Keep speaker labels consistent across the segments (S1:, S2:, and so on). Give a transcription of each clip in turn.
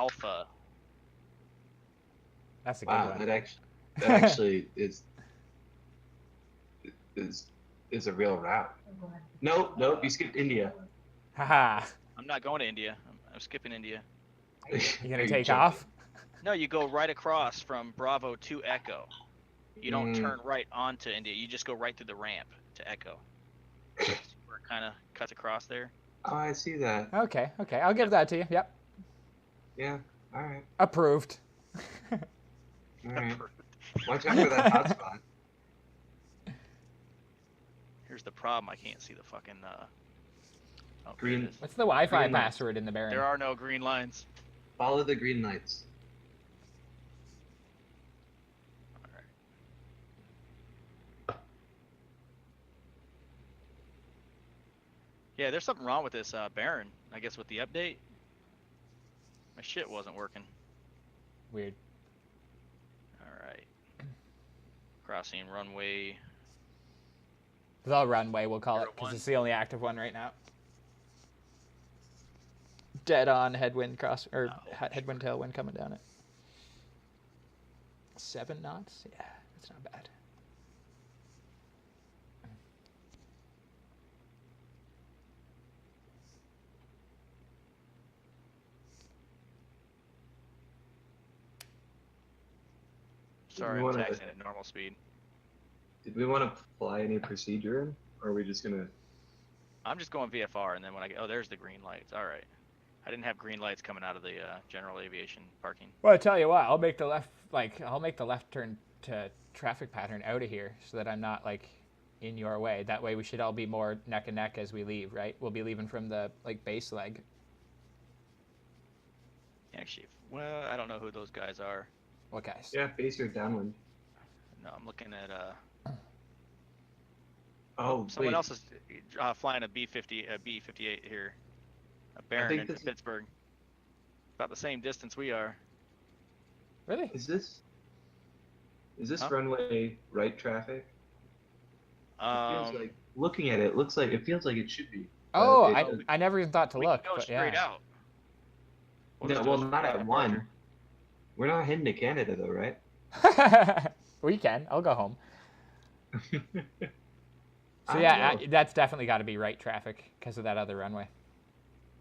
S1: Alpha.
S2: That's a good
S3: Wow,
S2: one.
S3: that actually is a real route. Nope, you skipped India.
S2: Haha.
S1: I'm not going to India. I'm skipping India.
S2: You gonna
S3: Are
S2: take
S3: joking?
S2: off?
S1: No, you go right across from Bravo to Echo. You don't turn right onto India. You just go right through the ramp to Echo. See where it kind of cuts across there.
S3: Oh, I see that.
S2: Okay, I'll give that to you. Yep.
S3: Yeah, all right.
S2: Approved.
S3: All right. Watch out for that hotspot.
S1: Here's the problem. I can't see the fucking oh,
S3: Green.
S2: What's the Wi-Fi
S3: Green lights.
S2: password in the Baron?
S1: There are no green lines.
S3: Follow the green lights.
S1: All right. Yeah, there's something wrong with this Baron. I guess with the update, my shit wasn't working.
S2: Weird.
S1: All right. Crossing runway.
S2: The runway, we'll call it,
S1: 01.
S2: because it's the only active one right now. Dead on headwind headwind tailwind coming down it. 7 knots? Yeah, that's not bad.
S1: Sorry, I'm taxiing at normal speed.
S3: Did we want to fly any procedure in, or are we just gonna?
S1: I'm just going VFR, and then when I get, oh, there's the green lights. All right. I didn't have green lights coming out of the general aviation parking.
S2: Well, I tell you what, I'll make the left turn to traffic pattern out of here so that I'm not like in your way. That way we should all be more neck and neck as we leave, right? We'll be leaving from the like base leg.
S1: Actually, well, I don't know who those guys are.
S2: What guys?
S3: Yeah, base or downwind.
S1: No, I'm looking at
S3: Oh,
S1: someone
S3: wait.
S1: else is flying a BE58 here. A Baron in Pittsburgh. About the same distance we are.
S2: Really?
S3: Is this runway right traffic? It feels like, looking at it, it feels like it should be.
S2: Oh, I never even thought to
S1: we
S2: look.
S1: Can go
S2: but
S1: straight
S2: yeah.
S1: out.
S3: No, well, not at one. We're not heading to Canada though, right?
S2: We can. I'll go home. So yeah, that's definitely got to be right traffic because of that other runway.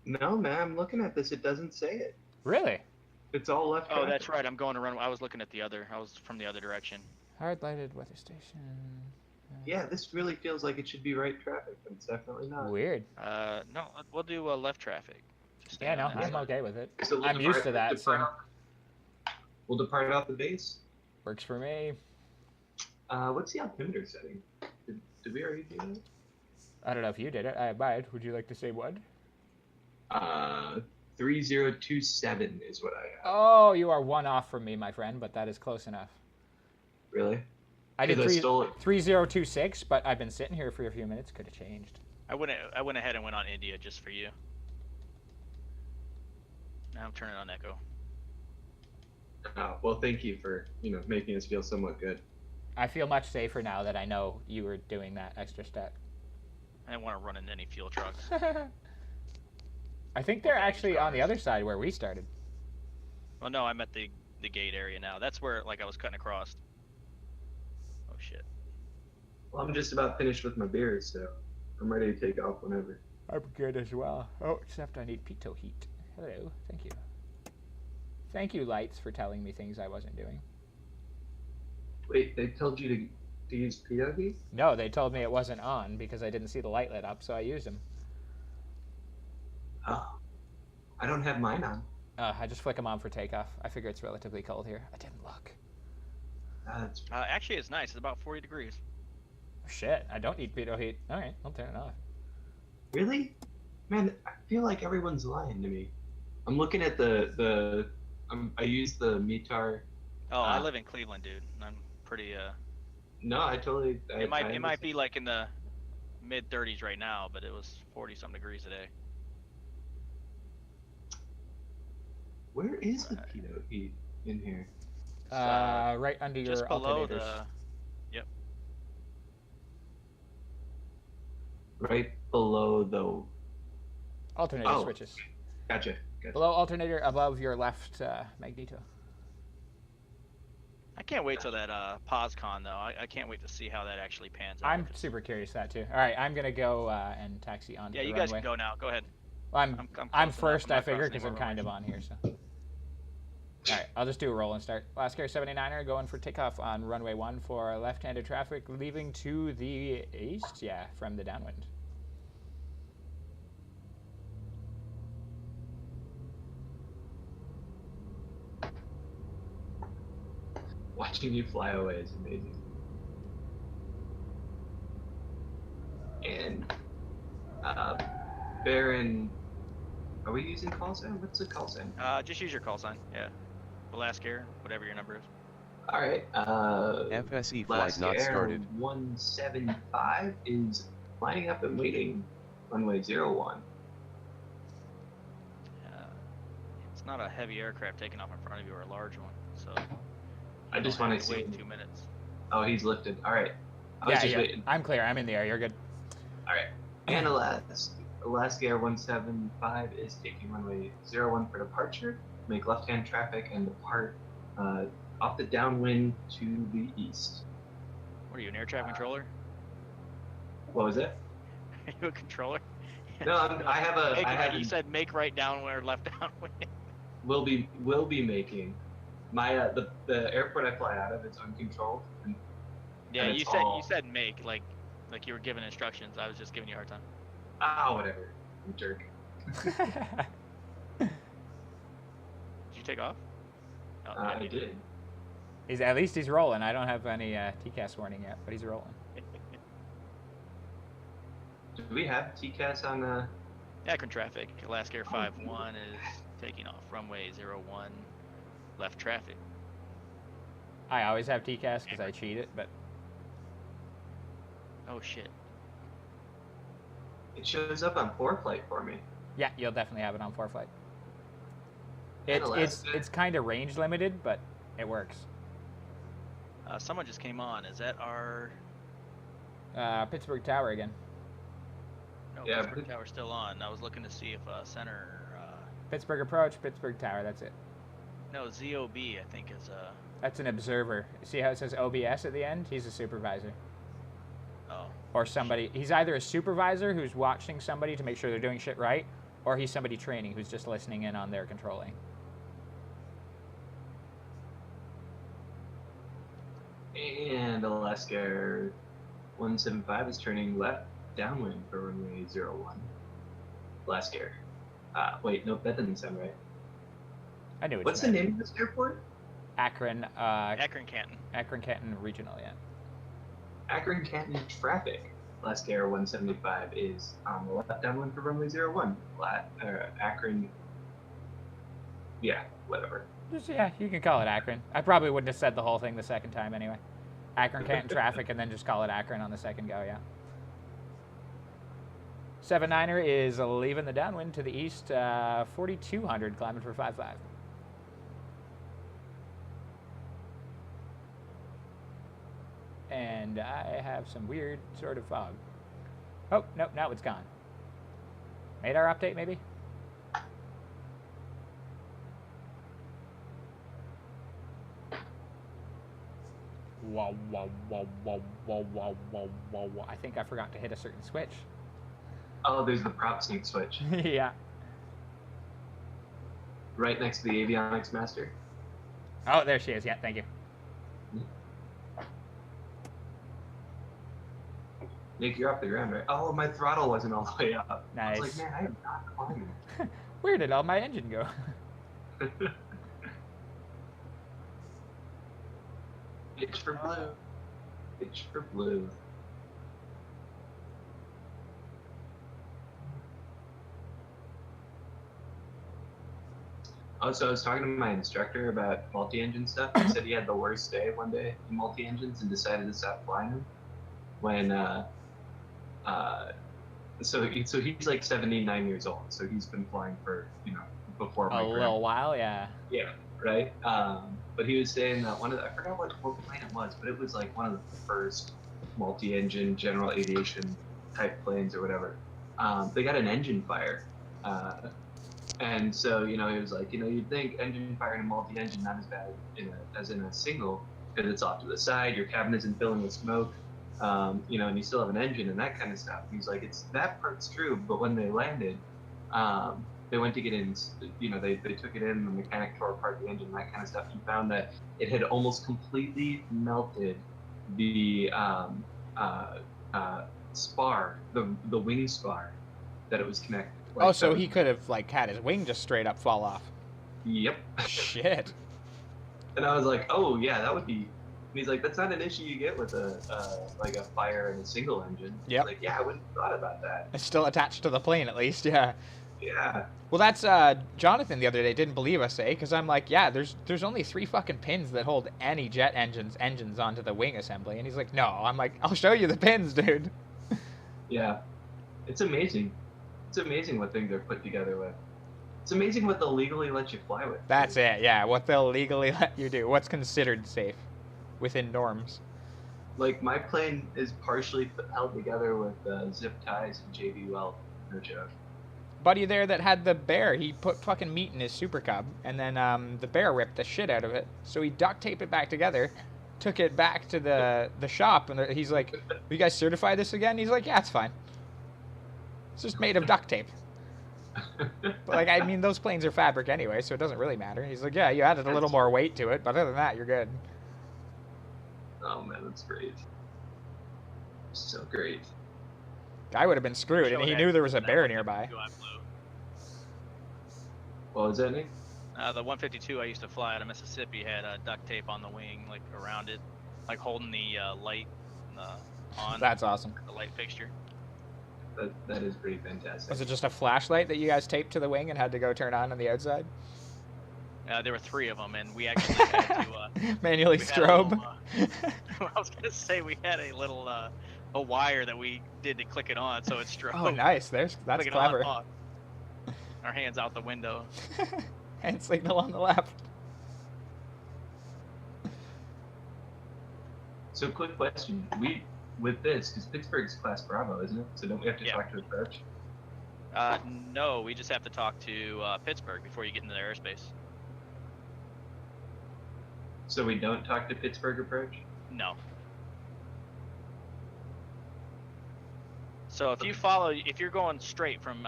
S3: No, man, I'm looking at this. It doesn't say it.
S2: Really?
S3: It's all left.
S1: Oh, that's right. I'm going to runway. I was looking at the other. I was from the other direction.
S2: Hard lighted weather station.
S3: Yeah, this really feels like it should be right traffic, but it's definitely not.
S2: Weird.
S1: No, we'll do left traffic.
S2: Yeah, no, I'm okay with it.
S3: So
S2: I'm used to that, so.
S3: We'll depart off the base.
S2: Works for me.
S3: What's the altimeter setting? Did we already do that?
S2: I don't know if you did it. I abide. Would you like to say what?
S3: 3027 is what I have.
S2: Oh, you are 1 off from me, my friend, but that is close enough.
S3: Really?
S2: I did 3026, but I've been sitting here for a few minutes. Could have changed.
S1: I went ahead and went on India just for you. Now I'm turning on Echo.
S3: Well, thank you for making us feel somewhat good.
S2: I feel much safer now that I know you were doing that extra step.
S1: I didn't want to run into any fuel trucks.
S2: I think they're actually on the other side where we started.
S1: Well, no, I'm at the gate area now. That's where I was cutting across. Oh shit.
S3: Well, I'm just about finished with my beer, so I'm ready to take off whenever.
S2: I'm good as well. Oh, except I need pitot heat. Hello, thank you. Thank you, lights, for telling me things I wasn't doing.
S3: Wait, they told you to use pitot heat?
S2: No, they told me it wasn't on because I didn't see the light lit up, so I used them.
S3: Oh, I don't have mine on.
S2: I just flick them on for takeoff. I figure it's relatively cold here. I didn't look.
S3: That's
S1: actually, it's nice. It's about 40 degrees.
S2: Oh, shit, I don't need pitot heat. All right, I'll turn it off.
S3: Really? Man, I feel like everyone's lying to me. I'm looking at I use the METAR.
S1: Oh, I live in Cleveland, dude. I'm pretty
S3: No, I totally.
S1: It might be like in the mid 30s right now, but it was 40-some degrees today.
S3: Where is the pitot heat in here?
S2: Right under
S1: just
S2: your
S1: below
S2: alternators.
S1: Yep.
S3: Right below the
S2: alternator switches.
S3: Gotcha. Gotcha.
S2: Below alternator, above your left magneto.
S1: I can't wait till that PosCon though. I can't wait to see how that actually pans out.
S2: I'm super curious that too. All right, I'm gonna go and taxi onto
S1: Yeah,
S2: the
S1: you
S2: runway.
S1: guys can go now. Go ahead.
S2: Well,
S1: I'm close
S2: I'm
S1: enough.
S2: first,
S1: I'm
S2: I
S1: not
S2: figure,
S1: crossing
S2: because I'm
S1: any
S2: kind of
S1: more
S2: on here. So. All right, I'll just do a roll and start. Alaskair 79er going for takeoff on runway 1 for left-handed traffic, leaving to the east. Yeah, from the downwind.
S3: Watching you fly away is amazing. And Baron, are we using call sign? What's the call sign?
S1: Just use your call sign. Yeah. Alaskair, whatever your number is.
S3: All right.
S4: FSE flight not
S3: Alaskair
S4: started.
S3: 175 is lining up and waiting. Runway 01.
S1: It's not a heavy aircraft taking off in front of you or a large one, so.
S3: I just want to
S1: wait
S3: see.
S1: 2 minutes.
S3: Oh, he's lifted. All right. I was just waiting.
S2: I'm clear. I'm in the air. You're good.
S3: All right. And Alaskair 175 is taking runway 01 for departure. Make left-hand traffic and depart off the downwind to the east.
S1: What are you, an air traffic controller?
S3: What was it?
S1: Are you a controller?
S3: No, I have a.
S1: You said make right downwind or left downwind.
S3: Will be making. My the airport I fly out of is uncontrolled.
S1: Yeah,
S3: and
S1: you said make like you were giving instructions. I was just giving you a hard time.
S3: Ah, whatever. You jerk.
S1: Did you take off? Oh, yeah,
S3: I did.
S2: At least he's rolling. I don't have any TCAS warning yet, but he's rolling.
S3: Do we have TCAS on the?
S1: Akron traffic. Alaskair 51 is taking off runway 01, left traffic.
S2: I always have TCAS because I cheat it, but.
S1: Oh shit.
S3: It shows up on ForeFlight for me.
S2: Yeah, you'll definitely have it on ForeFlight.
S3: And
S2: It's kind of range limited, but it works.
S1: Someone just came on. Is that our?
S2: Pittsburgh Tower again.
S1: No,
S3: Yeah,
S1: Pittsburgh Tower's still on. I was looking to see if center.
S2: Pittsburgh approach, Pittsburgh Tower. That's it.
S1: No, ZOB I think is
S2: That's an observer. See how it says OBS at the end? He's a supervisor.
S1: Oh.
S2: Or somebody. He's either a supervisor who's watching somebody to make sure they're doing shit right, or he's somebody training who's just listening in on their controlling.
S3: And Alaskair 175 is turning left downwind for runway 01. Alaskair. Wait, nope, that doesn't sound right.
S2: I knew it.
S3: What's the name of this airport?
S2: Akron.
S1: Akron Canton.
S2: Akron Canton Regional, yeah.
S3: Akron Canton traffic. Alaskair 175 is on the left downwind for runway 01. Akron. Yeah, whatever.
S2: Yeah, you can call it Akron. I probably wouldn't have said the whole thing the second time anyway. Akron Canton traffic, and then just call it Akron on the second go, yeah. 79er is leaving the downwind to the east, 4200, climbing for 55. And I have some weird sort of fog. Oh, nope, now it's gone. Radar update, maybe? Whoa, whoa, whoa, whoa, whoa, whoa, whoa, whoa, whoa. I think I forgot to hit a certain switch.
S3: Oh, there's the prop sync switch.
S2: Yeah.
S3: Right next to the avionics master.
S2: Oh, there she is. Yeah, thank you.
S3: Nick, you're off the ground, right? Oh, my throttle wasn't all the way up.
S2: Nice.
S3: I was like, man, I am not climbing.
S2: Where did all my engine go?
S3: Itch for blue. Itch for blue. Oh, so I was talking to my instructor about multi-engine stuff. He said he had the worst day one day in multi-engines and decided to stop flying them. When, so he's like 79 years old. So he's been flying for, before my
S2: A little while, yeah.
S3: Yeah, right. But he was saying that I forgot what plane it was, but it was like one of the first multi-engine general aviation type planes or whatever. They got an engine fire And so, it was like, you'd think engine fire in a multi-engine not as bad as in a single, because it's off to the side, your cabin isn't filling with smoke, and you still have an engine and that kind of stuff. And he's like, that part's true, but when they landed, they went to get in, they took it in, the mechanic tore apart the engine, and that kind of stuff. He found that it had almost completely melted the spar, the wing spar that it was connected.
S2: Like, so he could have like had his wing just straight up fall off.
S3: Yep.
S2: Shit.
S3: And I was like, oh yeah, that would be. And he's like, that's not an issue you get with a fire in a single engine.
S2: Yep.
S3: Like, yeah, I wouldn't have thought about that.
S2: It's still attached to the plane at least, yeah.
S3: Yeah.
S2: Well, that's Jonathan the other day didn't believe us, eh? Because I'm like, yeah, there's only 3 fucking pins that hold any jet engines onto the wing assembly, and he's like, no. I'm like, I'll show you the pins, dude.
S3: Yeah, it's amazing. It's amazing what things are put together with. It's amazing what they'll legally let you fly with.
S2: That's it, yeah. What they'll legally let you do. What's considered safe within norms.
S3: Like, my plane is partially held together with zip ties and JB Weld. No joke.
S2: Buddy there that had the bear, he put fucking meat in his Super Cub, and then the bear ripped the shit out of it. So he duct taped it back together, took it back to the shop, and he's like, will you guys certify this again? He's like, yeah, it's fine. It's just made of duct tape. But, like, I mean, those planes are fabric anyway, so it doesn't really matter. He's like, yeah, you added a little more weight to it, but other than that, you're good.
S3: Oh, man, that's great. So great.
S2: Guy would have been screwed, and he knew there was a bear nearby.
S3: What was that, Nick?
S1: The 152 I used to fly out of Mississippi had duct tape on the wing, like, around it, like holding the light on.
S2: That's awesome.
S1: The light fixture.
S3: That is pretty fantastic.
S2: Was it just a flashlight that you guys taped to the wing and had to go turn on the outside?
S1: There were 3 of them, and we actually had to
S2: manually strobe.
S1: I was gonna say we had a little a wire that we did to click it on, so it strobed.
S2: Oh, nice. That's clever.
S1: On, our hands out the window.
S2: Hand signal on the left.
S3: So, quick question: with this, because Pittsburgh's Class Bravo, isn't it? So don't we have to talk to approach?
S1: No, we just have to talk to Pittsburgh before you get into their airspace.
S3: So we don't talk to Pittsburgh approach?
S1: No. So if you're going straight from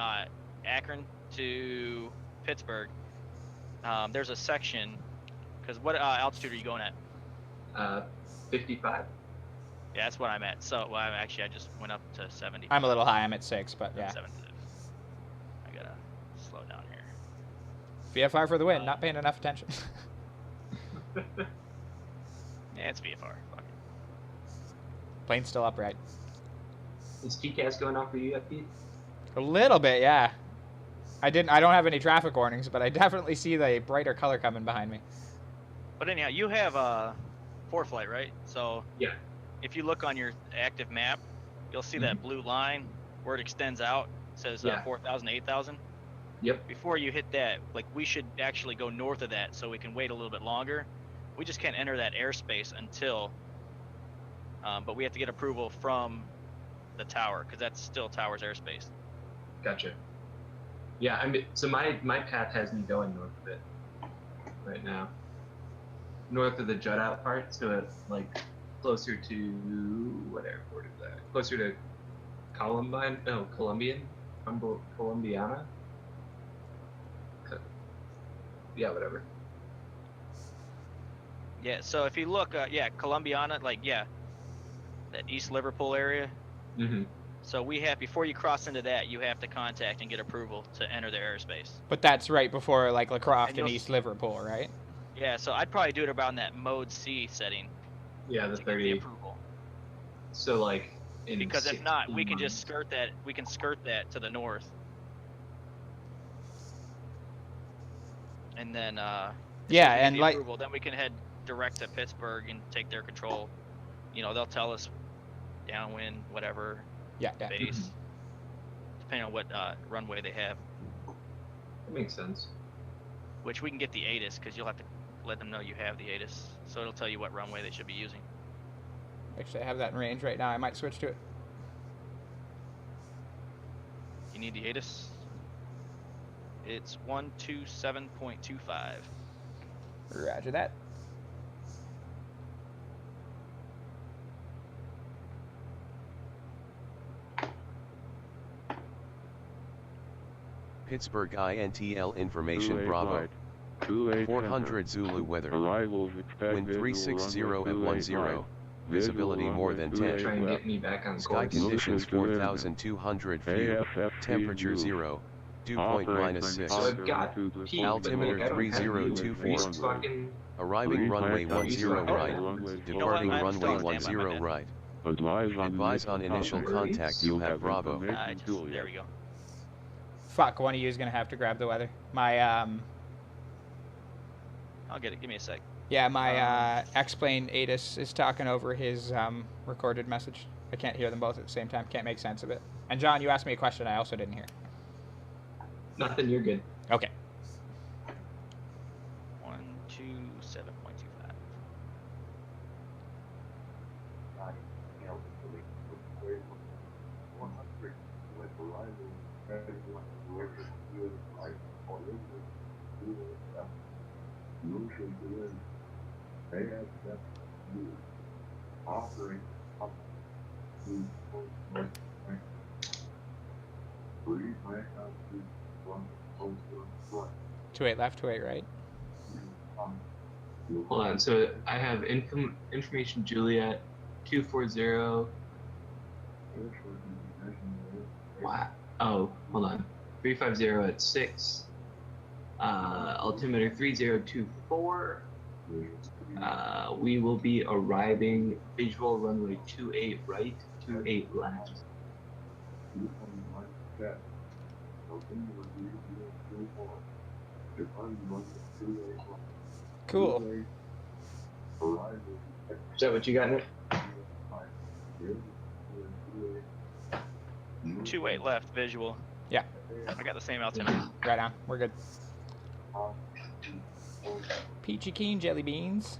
S1: Akron to Pittsburgh, there's a section, because what altitude are you going at?
S3: 55.
S1: Yeah, that's what I'm at. So, well, I just went up to 70.
S2: I'm a little high. I'm at 6, but yeah.
S1: 7. I gotta slow down
S2: VFR
S1: here.
S2: for the win. Not paying enough attention.
S1: Yeah, it's VFR. Fuck it.
S2: Plane's still upright.
S3: Is TCAS going off for you yet, Pete?
S2: A little bit, yeah. I don't have any traffic warnings, but I definitely see the brighter color coming behind me.
S1: But anyhow, you have a 4-flight, right? So
S3: yeah.
S1: If you look on your active map, you'll see that blue line where it extends out. It says 4,000, 8,000.
S3: Yep.
S1: Before you hit that, like, we should actually go north of that so we can wait a little bit longer. We just can't enter that airspace until, but we have to get approval from the tower, because that's still tower's airspace.
S3: Gotcha. Yeah, so my path has me going north of it right now. North of the jut out part, so it's like closer to what airport is that? Closer to Columbiana? Yeah, whatever.
S1: Yeah, so if you look, Columbiana, that East Liverpool area.
S3: Mm-hmm.
S1: So before you cross into that, you have to contact and get approval to enter their airspace.
S2: But that's right before, like, LaCroft and East Liverpool, right?
S1: Yeah, so I'd probably do it around that Mode C setting.
S3: Yeah, the 30.
S1: Get the approval.
S3: So, like,
S1: because if not, we can just skirt that. We can skirt that to the north. And then,
S2: and like,
S1: approval, then we can head direct to Pittsburgh and take their control. They'll tell us downwind, whatever.
S2: Yeah.
S1: Base, depending on what runway they have.
S3: That makes sense.
S1: Which we can get the ATIS, because you'll have to let them know you have the ATIS, so it'll tell you what runway they should be using.
S2: Actually, I have that in range right now. I might switch to it.
S1: You need the ATIS? It's 127.25.
S2: Roger that.
S4: Pittsburgh INTL information
S5: 28
S4: Bravo.
S5: right. 28
S4: 400 Zulu weather.
S5: Arrivals expect
S4: Wind
S5: visual
S4: 360
S5: runway
S4: at 10.
S5: 28 right.
S4: Visibility
S5: Visual
S4: more
S5: runway
S4: than
S5: 28
S4: 10.
S3: Try and
S5: left.
S3: get me back on
S4: Sky
S3: course.
S4: conditions
S5: Listen to
S4: 4,200 feet.
S5: AFFT
S4: Temperature
S5: view.
S4: 0. Dew point
S5: Operating
S4: -6.
S3: So I've got
S5: to the
S3: Pete,
S4: Altimeter
S3: but Nick, I don't have you.
S4: 3024.
S3: Are you fucking...
S4: Arriving runway 10 right.
S1: You know what?
S4: Departing
S1: I'm
S4: runway
S1: still on standby,
S4: 10
S1: my bad.
S4: right.
S5: Advise
S4: on initial contact. You have Bravo.
S1: There we go.
S2: Fuck, one of you is gonna have to grab the weather. My
S1: I'll get it. Give me a sec.
S2: yeah, my X-Plane ATIS is talking over his recorded message. I can't hear them both at the same time. Can't make sense of it. And John, you asked me a question I also didn't hear.
S3: Nothing, you're good.
S2: Okay.
S1: 127.25.
S2: Two eight left, 28 right.
S3: Hold on, so I have information Juliet 240. Wow. Oh, hold on. 350 at 6. Altimeter 3024. We will be arriving visual runway 28 right, 28 left.
S2: Cool.
S3: Is that what you got, Nick?
S1: 28 left, visual.
S2: Yeah.
S1: I got the same altimeter.
S2: Right on. We're good. Peachy keen jelly beans.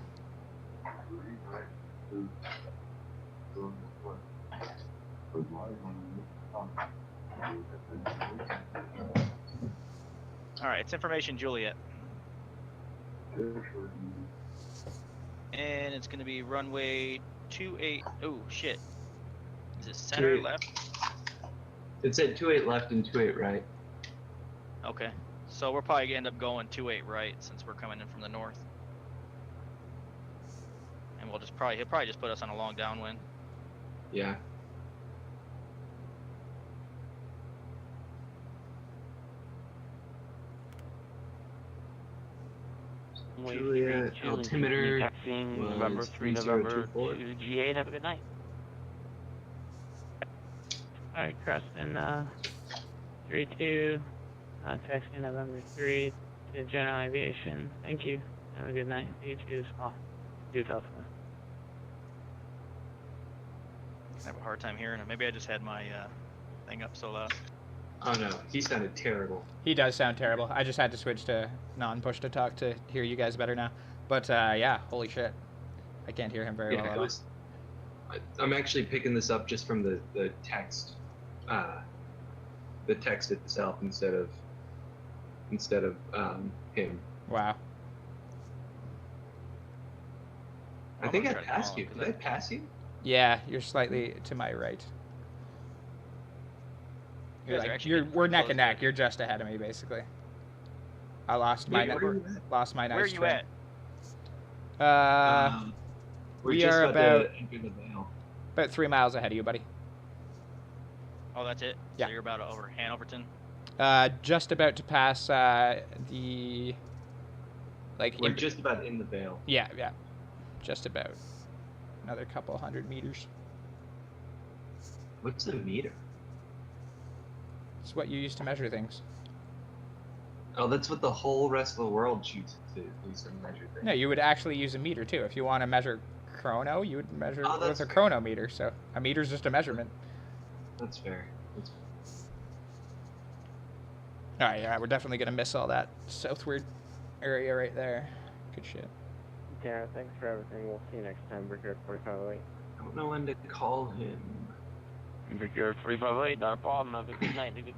S1: Alright, it's information Juliet. And it's going to be runway 28. Oh, shit. Is it center
S3: 28.
S1: left?
S3: It said 28 left and 28 right.
S1: Okay. So we're probably going to end up going 28 right since we're coming in from the north. And we'll just he'll probably just put us on a long downwind.
S3: Yeah. Juliet, altimeter
S6: Taxiing
S3: was
S6: November 3 November
S3: 3024.
S6: to G8. Have a good night. Alright, crossing 3-2. Taxiing November 3 to General Aviation. Thank you. Have a good night. You too as well. Do tough.
S1: I have a hard time hearing him. Maybe I just had my thing up so loud.
S3: Oh no, he sounded terrible.
S2: He does sound terrible. I just had to switch to non-push to talk to hear you guys better now. But yeah, holy shit. I can't hear him very well
S3: Yeah,
S2: at
S3: it
S2: all.
S3: was. I'm actually picking this up just from the text, the text itself instead of him.
S2: Wow.
S3: I think I passed you. Did I pass you?
S2: Yeah, you're slightly to my right.
S1: You guys are actually getting
S2: We're
S1: pretty
S2: neck
S1: close
S2: and neck.
S1: there.
S2: You're just ahead of me, basically. I lost my
S3: Wait, where are you at?
S2: lost my nice
S1: Where are you
S2: trim.
S1: at?
S3: We're
S2: we
S3: just
S2: are
S3: about to enter the veil.
S2: about 3 miles ahead of you, buddy.
S1: Oh, that's it?
S2: Yeah.
S1: So you're about over Hanoverton?
S2: Just about to pass the
S3: We're just about in the veil.
S2: yeah, just about. Another couple hundred meters.
S3: What's a meter?
S2: It's what you use to measure things.
S3: Oh, that's what the whole rest of the world shoots to use to measure things.
S2: No, you would actually use a meter too. If you want to measure chrono, you would measure
S3: Oh,
S2: with
S3: that's
S2: a
S3: fair.
S2: chronometer. So a meter's just a measurement.
S3: That's fair. That's fair.
S2: All right, yeah, we're definitely gonna miss all that southward area right there. Good shit.
S6: Tara, thanks for everything. We'll see you next time. Brigade 458.
S3: I don't know when to call him.
S6: Brigade 458, not a problem. Have a good night, dude.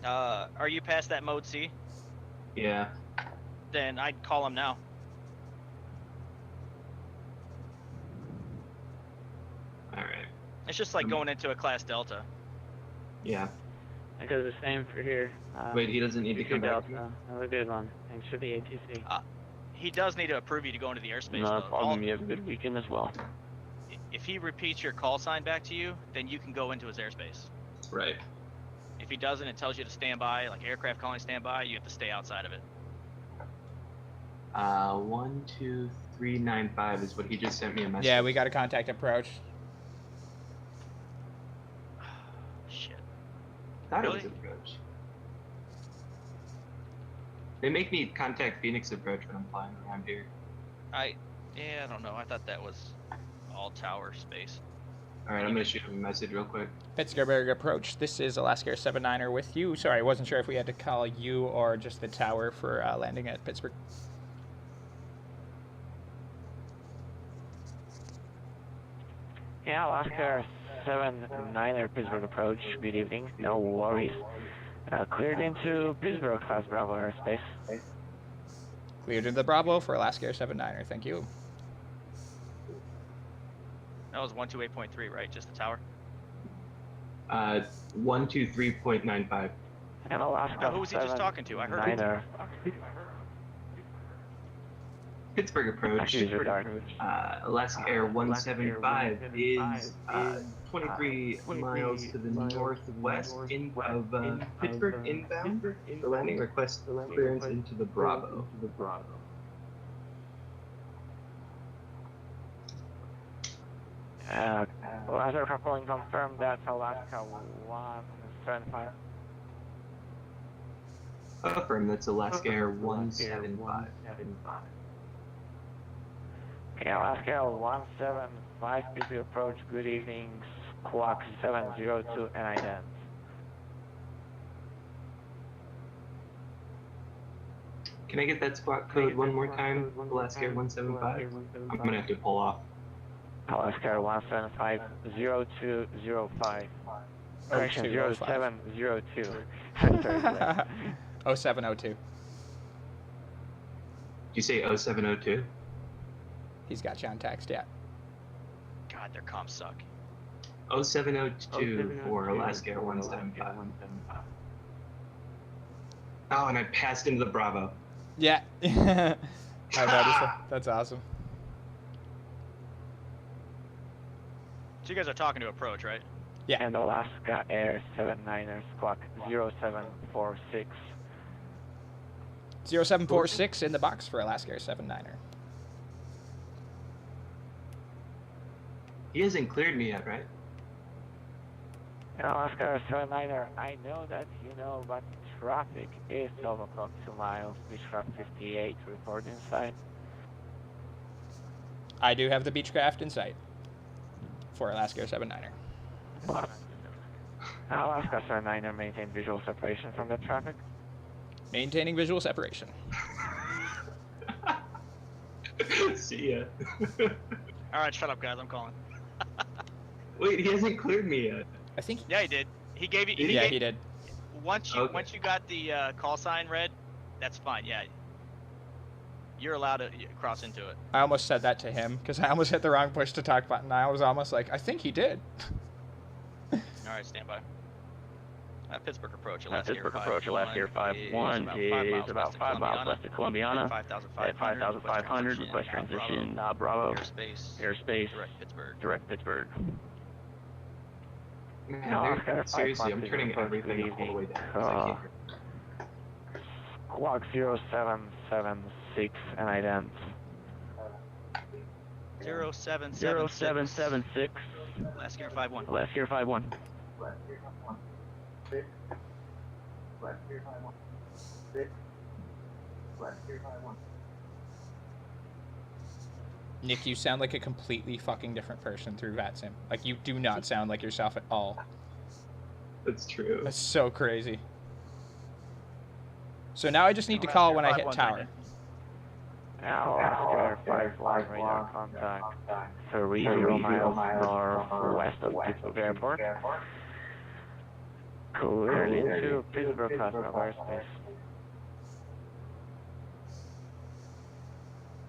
S1: Are you past that mode C?
S3: Yeah.
S1: Then I'd call him now.
S3: All right.
S1: It's just like going into a class Delta.
S3: Yeah.
S6: I do the same for here.
S3: Wait, he doesn't need to come back.
S6: Delta. Have a good one. Thanks for the ATC.
S1: He does need to approve you to go into the airspace,
S6: No
S1: though.
S6: problem. You have a good weekend as well.
S1: If he repeats your call sign back to you, then you can go into his airspace.
S3: Right.
S1: If he doesn't, it tells you to stand by, like aircraft calling standby, you have to stay outside of it.
S3: 12395 is what he just sent me a message.
S2: Yeah, we got a contact approach.
S1: Shit.
S3: Thought
S1: Really?
S3: it was approach. They make me contact Phoenix approach when I'm flying around here.
S1: I don't know. I thought that was all tower space.
S3: All right, I'm gonna shoot him a message real quick.
S2: Pittsburgh approach. This is Alaskair 79er with you. Sorry, I wasn't sure if we had to call you or just the tower for landing at Pittsburgh.
S6: Yeah, Alaskair 79er Pittsburgh approach. Good evening. No worries. Cleared into Pittsburgh class Bravo airspace.
S2: Cleared into the Bravo for Alaskair 79er. Thank you.
S1: That was 128.3, right? Just the tower?
S3: 123.95.
S6: And Alaska
S1: who was he just talking to? I heard him.
S6: 79er.
S3: Pittsburgh approach.
S6: Actually, regard.
S3: Alaskair 175 is 23 miles to the northwest of Pittsburgh inbound. The landing request clearance into the Bravo.
S6: Last aircraft calling confirmed that's Alaska 175.
S3: Affirm, that's Alaskair 175.
S6: Okay, Alaska 175, BP approach, good evening, squawk 702, and ident.
S3: Can I get that squawk code one more time? Alaskair 175? I'm gonna have to pull off.
S6: Alaska 175, 0205. Correction, 0702. Sorry,
S2: 0702.
S3: Did you say 0702?
S2: He's got you on text, yeah.
S1: God, their comms suck.
S3: 0702 for Alaskair 175. Oh, and I passed into the Bravo.
S2: Yeah. I noticed that. That's awesome.
S1: So you guys are talking to approach, right?
S2: Yeah.
S6: And Alaska Air 79er squawk 0746.
S2: 0746 in the box for Alaskair 79er.
S3: He hasn't cleared me yet, right?
S6: And Alaska Air 79er, I know that you know, but traffic is 12 o'clock 2 miles, Beechcraft 58, report inside.
S2: I do have the Beechcraft in sight for Alaskair 79er.
S6: Alaska 79er maintain visual separation from the traffic.
S2: Maintaining visual separation.
S3: See ya.
S1: All right, shut up, guys. I'm calling.
S3: Wait, he hasn't cleared me yet.
S2: I think.
S1: Yeah, he did. He gave you.
S2: Yeah, he did.
S1: Once you got the call sign read, that's fine. Yeah, you're allowed to cross into it.
S2: I almost said that to him because I almost hit the wrong push to talk button. I was almost like, I think he did.
S1: All right, stand by. Pittsburgh approach.
S6: Pittsburgh approach. Alaskair 51 is about 5 miles west of Columbiana. At 5,500, request transition. Bravo. Airspace. Direct Pittsburgh.
S3: Man, seriously, I'm turning everything all the way down. 'Cause I can't hear.
S6: Squawk 0776 and ident.
S1: 0776. Alaskair 51.
S6: Alaskair 51.
S2: Nick, you sound like a completely fucking different person through VATSIM. Like, you do not sound like yourself at all.
S3: That's true.
S2: That's so crazy. So now I just need to call when I hit tower.
S6: Now, Alaskair 51 radar contact 30 miles northwest of Pittsburgh Airport. Cleared into Pittsburgh class Bravo airspace.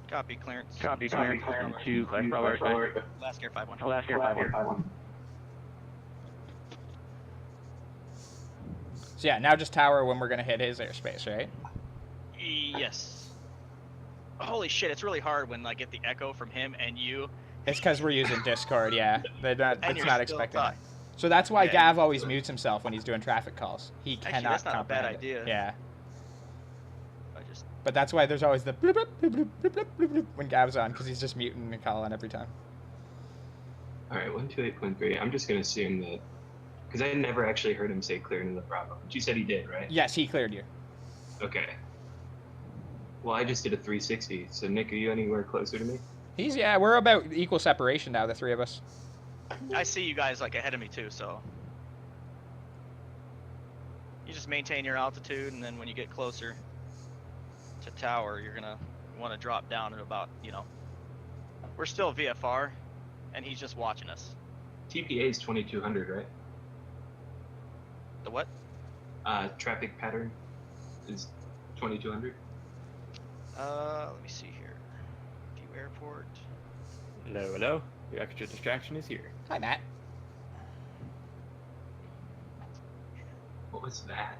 S1: Copy, clearance.
S6: Copy, clearance into class Bravo airspace.
S1: Alaskair 5-1.
S6: Alaskair 5-1.
S2: So yeah, now just tower when we're gonna hit his airspace, right?
S1: Yes. Holy shit, it's really hard when I get the echo from him and you.
S2: It's because we're using Discord, yeah. It's
S1: you're
S2: not
S1: still
S2: expecting
S1: talk-
S2: it. So that's why
S1: Yeah,
S2: Gav always mutes himself when he's doing traffic calls. He
S1: Actually,
S2: cannot
S1: that's not a bad
S2: comprehend it.
S1: idea.
S2: Yeah.
S1: I just
S2: But that's why there's always the bloop, bloop, bloop, bloop, bloop, bloop, bloop, bloop when Gav's on, because he's just muting and calling every time.
S3: All right, 128.3. I'm just gonna assume that because I never actually heard him say cleared in the Bravo. But you said he did, right?
S2: Yes, he cleared you.
S3: Okay. Well, I just did a 360. So Nick, are you anywhere closer to me?
S2: Yeah, we're about equal separation now, the three of us.
S1: I see you guys like ahead of me too, so you just maintain your altitude, and then when you get closer to tower, you're gonna want to drop down at about, we're still VFR, and he's just watching us.
S3: TPA is 2200, right?
S1: The what?
S3: Traffic pattern is 2200.
S1: Let me see here. View airport.
S7: Hello, hello. Your extra distraction is here.
S2: Hi, Matt.
S3: What was that?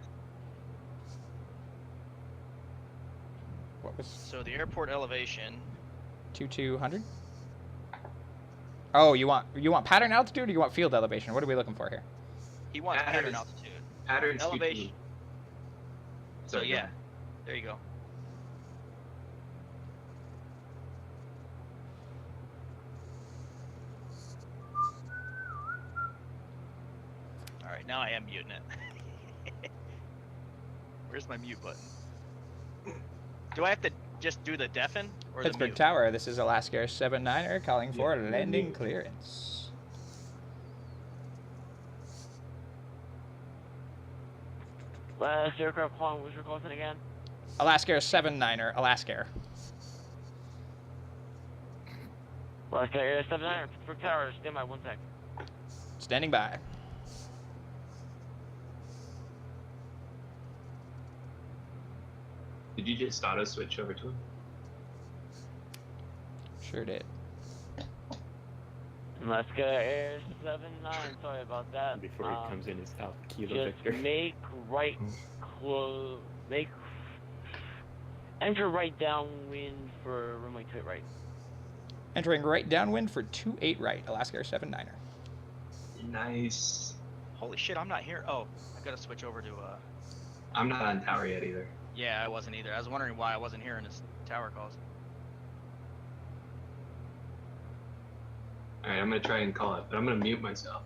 S2: What was
S1: So the airport elevation.
S2: 2200? Oh, you want pattern altitude or you want field elevation? What are we looking for here?
S1: He wants
S3: Pattern
S1: pattern
S3: is-
S1: altitude.
S3: Pattern's
S1: Elevation.
S3: 22.
S1: So
S3: Sorry, go
S1: yeah,
S3: ahead.
S1: there you go. All right, now I am muting it. Where's my mute button? Do I have to just do the deafen or the
S2: Pittsburgh
S1: mute?
S2: Tower, this is Alaskair 79er calling for landing clearance.
S6: Last aircraft calling, what's your closing again?
S2: Alaskair 79er, Alaskair.
S6: Last Air 79, Pittsburgh Tower, stand by 1 sec.
S2: Standing by.
S3: Did you just auto switch over to him?
S2: Sure did.
S6: Alaskair 79, sorry about that.
S7: Before he comes in his South Kilo
S6: Just
S7: Victor.
S6: make right enter right downwind for runway 28 right.
S2: Entering right downwind for 28 right, Alaskair 79er.
S3: Nice.
S1: Holy shit, I'm not here. Oh, I gotta switch over to
S3: I'm not on tower yet either.
S1: Yeah, I wasn't either. I was wondering why I wasn't hearing his tower calls.
S3: All right, I'm gonna try and call it, but I'm gonna mute myself.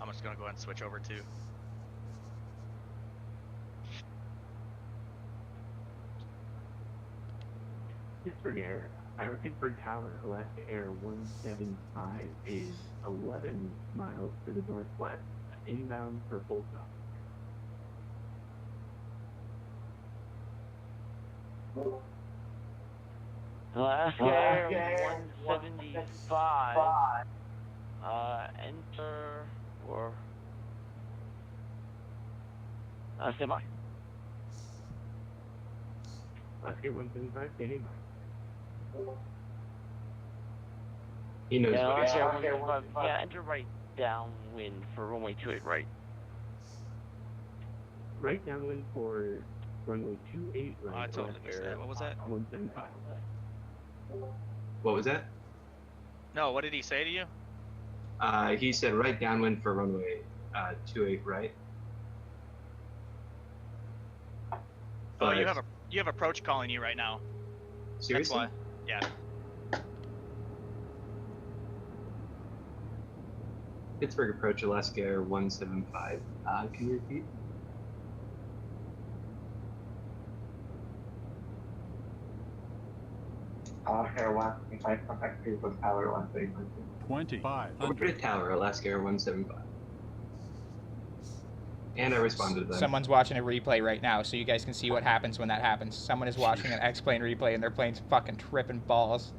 S1: I'm just gonna go ahead and switch over to.
S7: Pittsburgh Air, Pittsburgh Tower, Alaskair 175 is 11 miles to the northwest, inbound for full stop.
S6: Alaskair 175. Enter or stand by.
S7: Alaskair 175, standing by.
S3: He knows
S6: Yeah,
S3: what he's
S6: Alaskair 175. Yeah, enter right downwind for runway 28 right.
S7: Right downwind for runway 28 right.
S1: Oh, I totally missed that. What was that?
S7: 175.
S3: What was that?
S1: No, what did he say to you?
S3: He said right downwind for runway 28 right.
S1: Oh,
S3: But
S1: you have approach calling you right now.
S3: seriously?
S1: That's why. Yeah.
S3: Pittsburgh approach Alaskair 175. Can you repeat?
S8: Alaskair 175, contact Pittsburgh Tower 135.
S9: 25.
S3: Over to tower Alaskair 175. And I responded to them.
S2: Someone's watching a replay right now, so you guys can see what happens when that happens. Someone is watching an X-Plane replay and their plane's fucking tripping balls.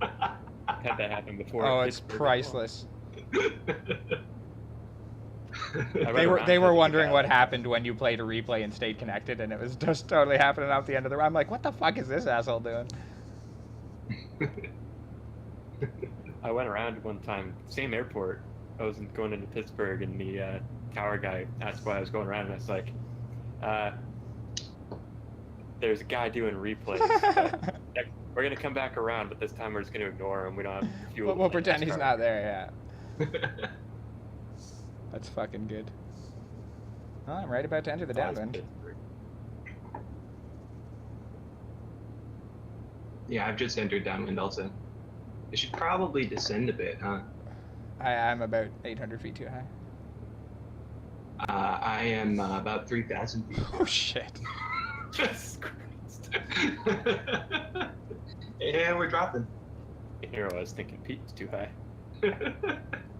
S7: Had that happen before.
S2: Oh, it's
S7: Pittsburgh.
S2: priceless. They were wondering what happened when you played a replay and stayed connected, and it was just totally happening off the end of the round. I'm like, what the fuck is this asshole doing?
S9: I went around one time, same airport. I was going into Pittsburgh, and the tower guy asked why I was going around, and I was like, there's a guy doing replays. We're going to come back around, but this time we're just going to ignore him. We don't have fuel.
S2: We'll pretend he's not there, yeah. That's fucking good. Oh, I'm right about to enter the downwind.
S3: Yeah, I've just entered downwind also. It should probably descend a bit, huh?
S2: I'm about 800 feet too high.
S3: I am about 3,000 feet.
S2: Oh, shit.
S9: Jesus Christ.
S3: And we're dropping.
S9: Here I was thinking Pete's too high.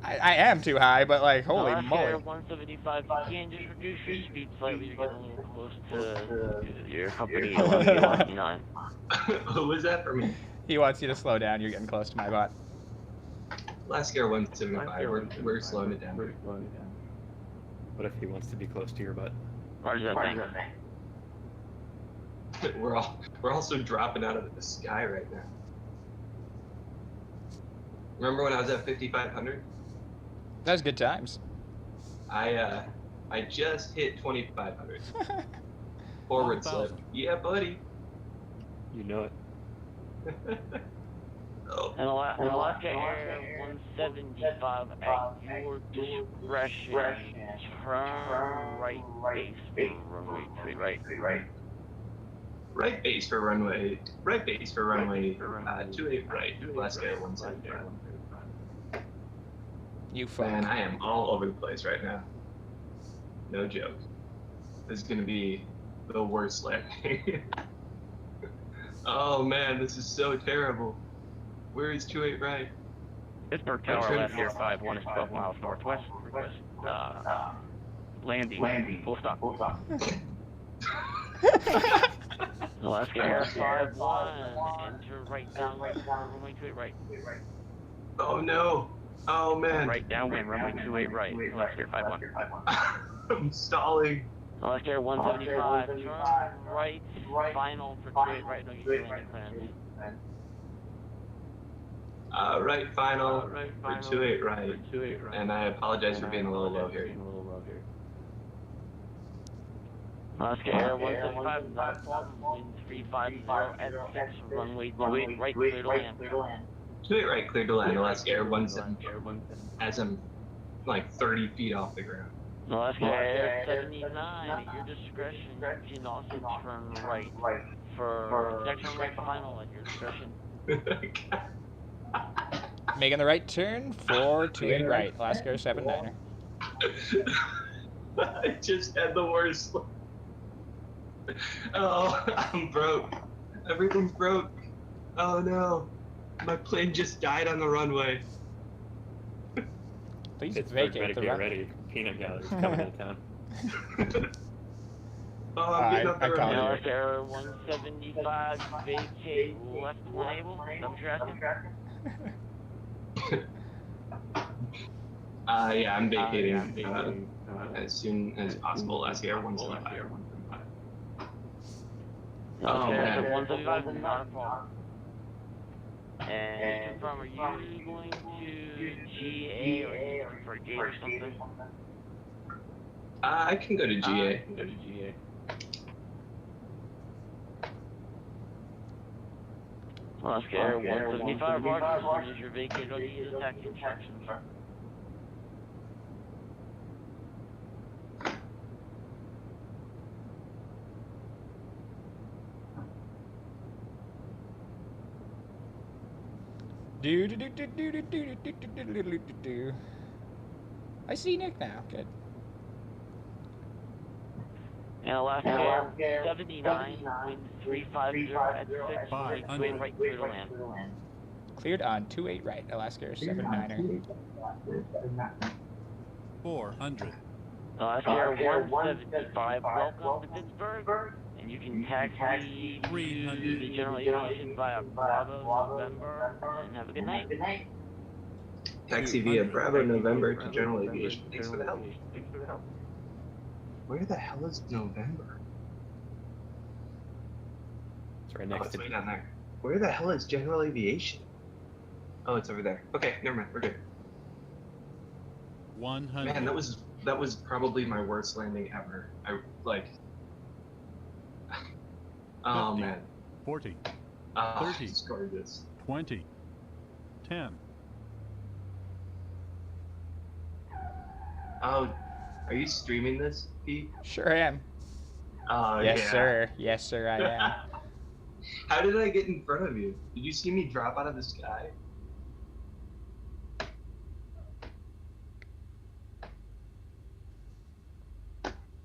S2: I am too high, but like, holy moly.
S6: 175, you can just reduce your speed slightly. You're getting a little close to your company 1189.
S3: What was that for me?
S2: He wants you to slow down. You're getting close to my bot.
S3: Alaskair 175. We're slowing it down.
S9: What if he wants to be close to your butt?
S6: Roger that thing.
S3: We're also dropping out of the sky right now. Remember when I was at 5,500?
S2: That was good times.
S3: I just hit 2,500. Forward slip. Yeah, buddy.
S9: You know it.
S3: Oh.
S6: And Alaskair 175 at your discretion. Turn right base for runway 3 right.
S3: Right base for runway. Right base for runway 28 right. Alaskair 175.
S2: You fuck.
S3: Man, I am all over the place right now. No joke. This is gonna be the worst landing. Oh man, this is so terrible. Where is 28 right?
S6: Pittsburgh Tower, Alaskair 51 is 12 miles northwest. Landing. Full stop. Alaskair 51, enter right down, runway 28 right.
S3: Oh no. Oh man.
S6: Right downwind, runway 28 right. Alaskair 51.
S3: I'm stalling.
S6: Alaskair 175, turn right, final for 28 right, no use of landing plans.
S3: Right final for 28 right. And I apologize for being a little low here.
S6: Alaskair 175, not a problem, wind 350 at 6, runway 28 right, clear to land.
S3: 28 right, clear to land. Alaskair 175 as I'm like 30 feet off the ground.
S6: Alaskair 79, at your discretion, you can also turn right for next turn right final at your discretion.
S2: Making the right turn for 28 right. Alaskair 79er.
S3: I just had the worst. Oh, I'm broke. Everything's broke. Oh no. My plane just died on the runway.
S2: Please
S9: Pittsburgh
S2: vacate the
S9: better get
S2: run.
S9: ready. Peanut gallery's coming to town.
S3: Oh, I'm getting up the
S2: I called
S3: runway.
S6: Alaskair 175, vacate left enable, dump tracking.
S3: Yeah, I'm vacating as soon as possible. Alaskair 175. Oh
S6: Alaskair
S3: man.
S6: 175, not a problem. And confirm, are you going to GA or are you looking for a gate or something?
S3: I can go to GA.
S6: Alaskair 175, Roger, as soon as you're vacated, I'll give you the taxi instructions.
S2: I see Nick now. Good.
S6: And Alaskair 79, wind 350 at 6, right, right, clear to land.
S2: Cleared on 28 right. Alaskair 79er.
S10: 400.
S6: Alaskair 175, welcome to Pittsburgh. And you can taxi to the general aviation via Bravo, November, and have a good night.
S3: Taxi via Bravo November to General Aviation. Thanks for the help. Where the hell is November?
S9: It's right
S3: Oh,
S9: next
S3: it's
S9: to
S3: way down there. Where the hell is General Aviation? Oh, it's over there. Okay, never mind. We're good.
S10: 100.
S3: Man, that was probably my worst landing ever. I like. Oh
S10: 50,
S3: man.
S10: 40,
S3: Oh,
S10: 30.
S3: it's gorgeous.
S10: 20, 10.
S3: Oh, are you streaming this, Pete?
S2: Sure am.
S3: Oh
S2: Yes,
S3: yeah.
S2: sir. Yes, sir, I am.
S3: How did I get in front of you? Did you see me drop out of the sky?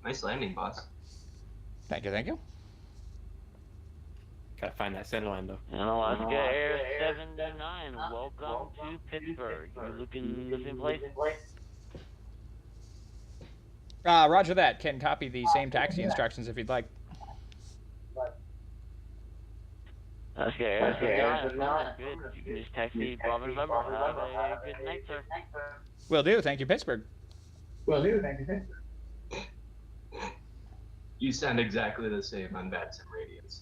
S3: Nice landing, boss.
S2: Thank you, thank you.
S9: Gotta find that center line though.
S6: And Alaskair 79, welcome to Pittsburgh. You looking in the same place?
S2: Roger that. Can copy the same taxi instructions if you'd like.
S6: Alaskair 79, good. You can just taxi Bravo November. Have a good night, sir.
S2: Will do. Thank you, Pittsburgh.
S3: You sound exactly the same on Batson radios.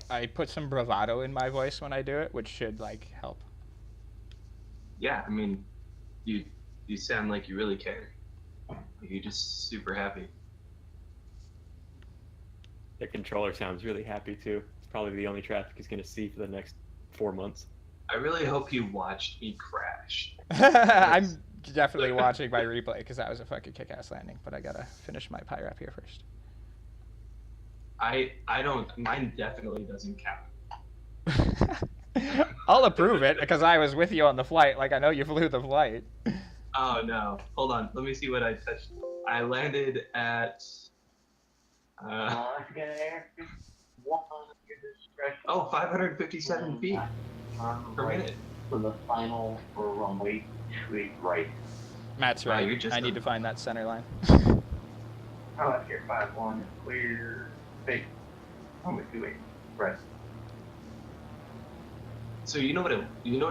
S2: I put some bravado in my voice when I do it, which should, like, help.
S3: Yeah, I mean, you sound like you really care. You're just super happy.
S9: The controller sounds really happy too. It's probably the only traffic he's gonna see for the next 4 months.
S3: I really hope you watched me crash.
S2: I'm definitely watching my replay because that was a fucking kick-ass landing, but I gotta finish my PIRAP here first.
S3: I don't. Mine definitely doesn't count.
S2: I'll approve it because I was with you on the flight. Like, I know you flew the flight.
S3: Oh no! Hold on. Let me see what I touched. I landed at. Oh, 557 feet per minute.
S8: For the final for runway 28 right.
S2: Matt's
S3: Wow,
S2: right.
S3: you're just
S2: I need to find that center line.
S8: Alaskair 51 clear. Big. Runway 28 right.
S3: So you know what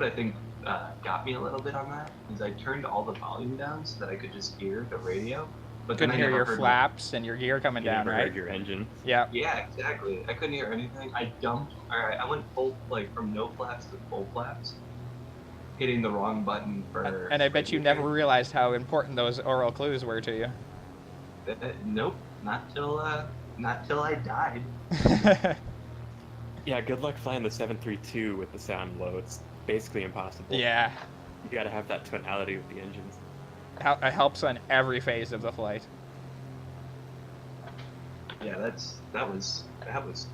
S3: I think got me a little bit on that is I turned all the volume down so that I could just hear the radio. But
S2: Couldn't
S3: then I
S2: hear
S3: never
S2: your
S3: heard
S2: flaps and your gear coming
S9: You
S2: down,
S9: never
S2: right?
S9: heard your engine.
S2: Yeah.
S3: Yeah, exactly. I couldn't hear anything. I dumped. All right, I went full from no flaps to full flaps, hitting the wrong button for.
S2: And I bet you never realized how important those oral clues were to you.
S3: Nope, not till I died.
S9: Yeah, good luck flying the 732 with the sound low. It's basically impossible.
S2: Yeah.
S9: You gotta have that tonality with the engines.
S2: It helps on every phase of the flight.
S3: Yeah, that was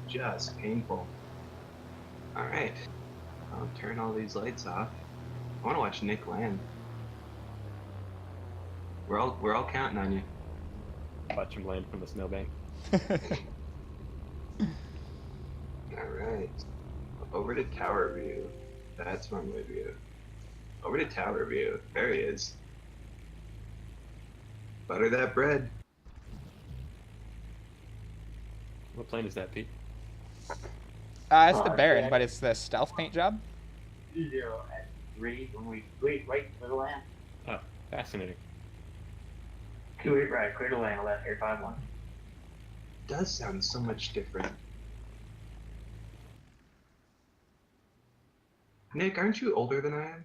S3: just painful. All right, I'll turn all these lights off. I want to watch Nick land. We're all counting on you.
S9: Watch him land from the snowbank.
S3: All right, over to tower view. That's runway view. Over to tower view. There he is. Butter that bread.
S9: What plane is that, Pete?
S2: It's the Baron, but it's the stealth paint job.
S8: 20 at 3 runway 28 right clear to land.
S9: Oh, fascinating.
S8: 28 right clear to land. Alaskair 51.
S3: Does sound so much different. Nick, aren't you older than I am?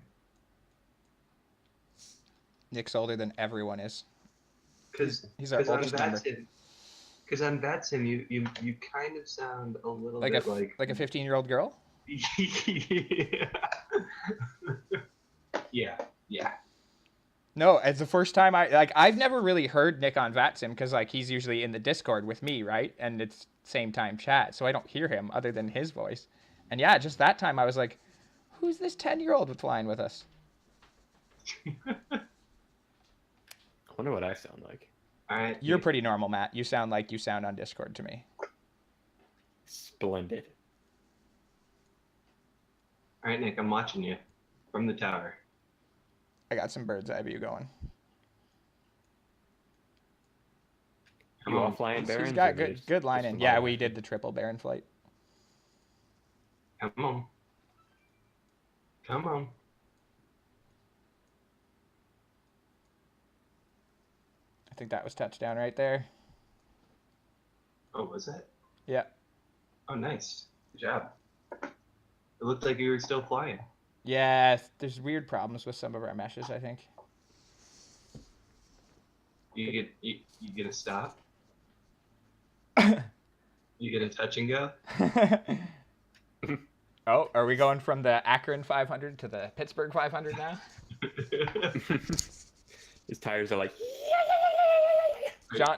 S2: Nick's older than everyone is.
S3: Because
S2: He's our oldest member.
S3: Because on Batson, you kind of sound a little
S2: Like
S3: bit
S2: like a 15-year-old girl?
S3: Yeah. Yeah.
S2: No, it's the first time I've never really heard Nick on VATSIM because he's usually in the Discord with me, right? And it's same time chat, so I don't hear him other than his voice. And yeah, just that time I was like, who's this 10-year-old flying with us?
S9: I wonder what I sound like.
S3: All right.
S2: You're pretty normal, Matt. You sound like you sound on Discord to me.
S9: Splendid.
S3: All right, Nick, I'm watching you from the tower.
S2: I got some bird's eye view going.
S9: You all flying Barons?
S2: He's got
S9: or
S2: good
S9: just
S2: line in.
S9: the
S2: Yeah,
S9: model?
S2: we did the triple Baron flight.
S3: Come on. Come on.
S2: think that was touchdown right there.
S3: Oh, was it?
S2: Yeah.
S3: Oh, nice. Good job. It looked like you were still flying.
S2: Yeah, there's weird problems with some of our meshes, I think.
S3: You get a stop. You get a touch and go.
S2: Oh, are we going from the Akron 500 to the Pittsburgh 500 now?
S9: His tires are like.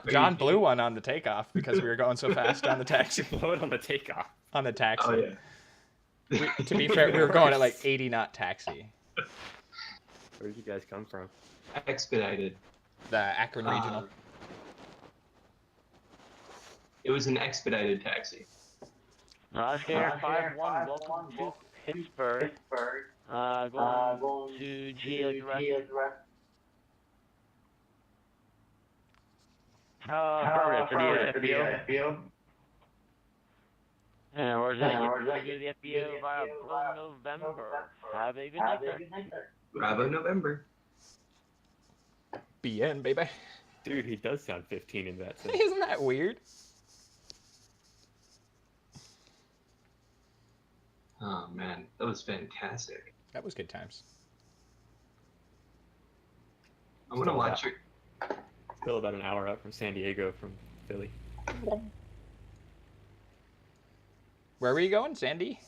S2: John blew one on the takeoff because we were going so fast on the taxi.
S9: Blow it on the takeoff.
S2: On the taxi.
S3: Oh yeah.
S2: To be fair, we were going at like 80 knot taxi.
S9: Where did you guys come from?
S3: Expedited.
S2: The Akron Regional.
S3: It was an expedited taxi.
S6: Alaskair 5-1, welcome to Pittsburgh. Going to G direct. Affirmative for the FBO. And where's that? The FBO via Bravo November. Have a good night, sir.
S3: Bravo November.
S2: BN, baby.
S9: Dude, he does sound 15 in that sense.
S2: Isn't that weird?
S3: Oh man, that was fantastic.
S2: That was good times.
S3: I'm gonna watch your.
S9: Still about an hour out from San Diego from Philly.
S2: Where were you going, Sandy?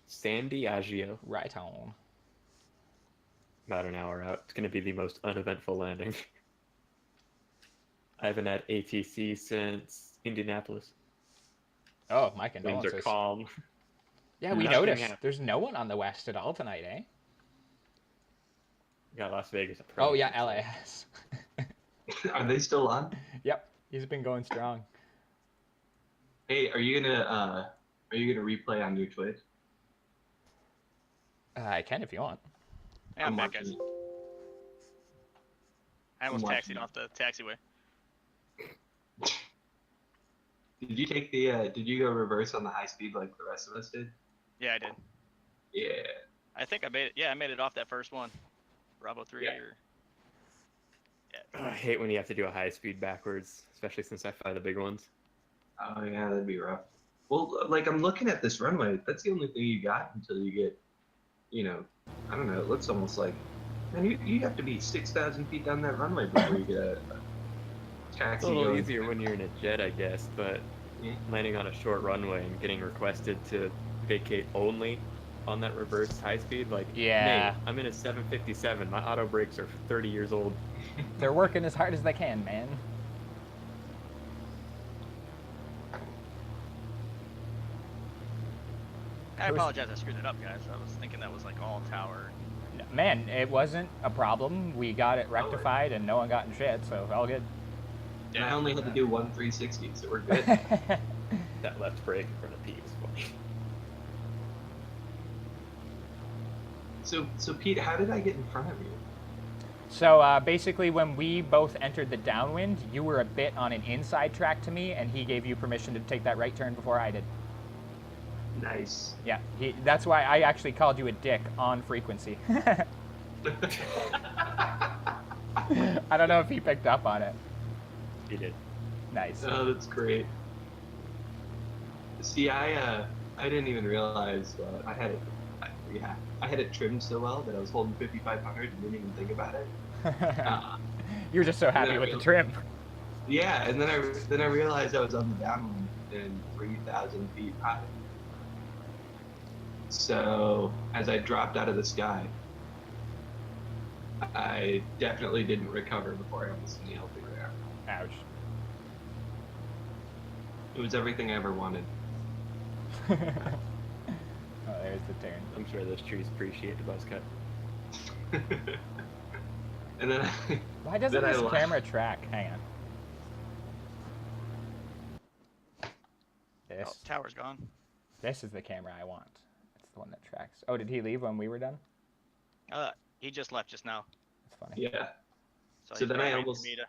S9: San Diego.
S2: Right on.
S9: About an hour out. It's going to be the most uneventful landing. I haven't had ATC since Indianapolis.
S2: Oh, my
S9: Winds
S2: condolences.
S9: are calm.
S2: Yeah, we
S9: Nothing
S2: noticed.
S9: happened.
S2: There's no one on the west at all tonight, eh?
S9: We got Las Vegas.
S2: Oh, yeah, LAS.
S3: Are they still on?
S2: Yep, he's been going strong.
S3: Hey, are you gonna replay on your Twitch?
S2: I can if you want.
S1: Yeah, I'm back,
S3: watching
S1: guys. I almost taxied off the taxiway.
S3: Did you take the? Did you go reverse on the high speed like the rest of us did?
S1: Yeah, I did.
S3: Yeah.
S1: I think I made it. Yeah, I made it off that first one. Bravo 3
S3: Yeah.
S1: or.
S9: Oh, I hate when you have to do a high speed backwards, especially since I fly the big ones.
S3: Oh yeah, that'd be rough. Well, like I'm looking at this runway. That's the only thing you got until you get, I don't know. It looks almost like, man, you have to be 6,000 feet down that runway before you get a
S9: It's
S3: taxi.
S9: a little
S3: going.
S9: easier when you're in a jet, I guess, but
S3: Yeah.
S9: landing on a short runway and getting requested to vacate only on that reverse high speed, like,
S2: Yeah.
S9: mate, I'm in a 757. My auto brakes are 30 years old.
S2: They're working as hard as they can, man.
S1: I apologize, I screwed it up, guys. I was thinking that was like all tower.
S2: Man, it wasn't a problem. We got it rectified and no one got in shit, so all good.
S3: And I only had to do 1 360, so we're good.
S9: That left brake in front of Pete was funny.
S3: So Pete, how did I get in front of you?
S2: So basically, when we both entered the downwind, you were a bit on an inside track to me, and he gave you permission to take that right turn before I did.
S3: Nice.
S2: Yeah, that's why I actually called you a dick on frequency. I don't know if he picked up on it.
S9: He did.
S2: Nice.
S3: Oh, that's great. See, I didn't even realize I had it. I had it trimmed so well that I was holding 5500 and didn't even think about it.
S2: You were just so happy with the trim.
S3: Yeah, and then I realized I was on the downwind and 3,000 feet high. So as I dropped out of the sky, I definitely didn't recover before I almost nailed the ground.
S2: Ouch.
S3: It was everything I ever wanted.
S2: Oh, there's the turn.
S9: I'm sure those trees appreciate the buzz cut.
S3: And then
S2: Why doesn't
S3: then I
S2: this
S3: laughed.
S2: camera track? Hang on.
S1: Oh,
S2: This.
S1: tower's gone.
S2: This is the camera I want. It's the one that tracks. Oh, did he leave when we were done?
S1: He just left just now.
S2: That's funny.
S3: Yeah.
S1: So
S3: So
S1: he's
S3: then
S1: probably
S3: I
S1: waiting for
S3: almost-
S1: me to-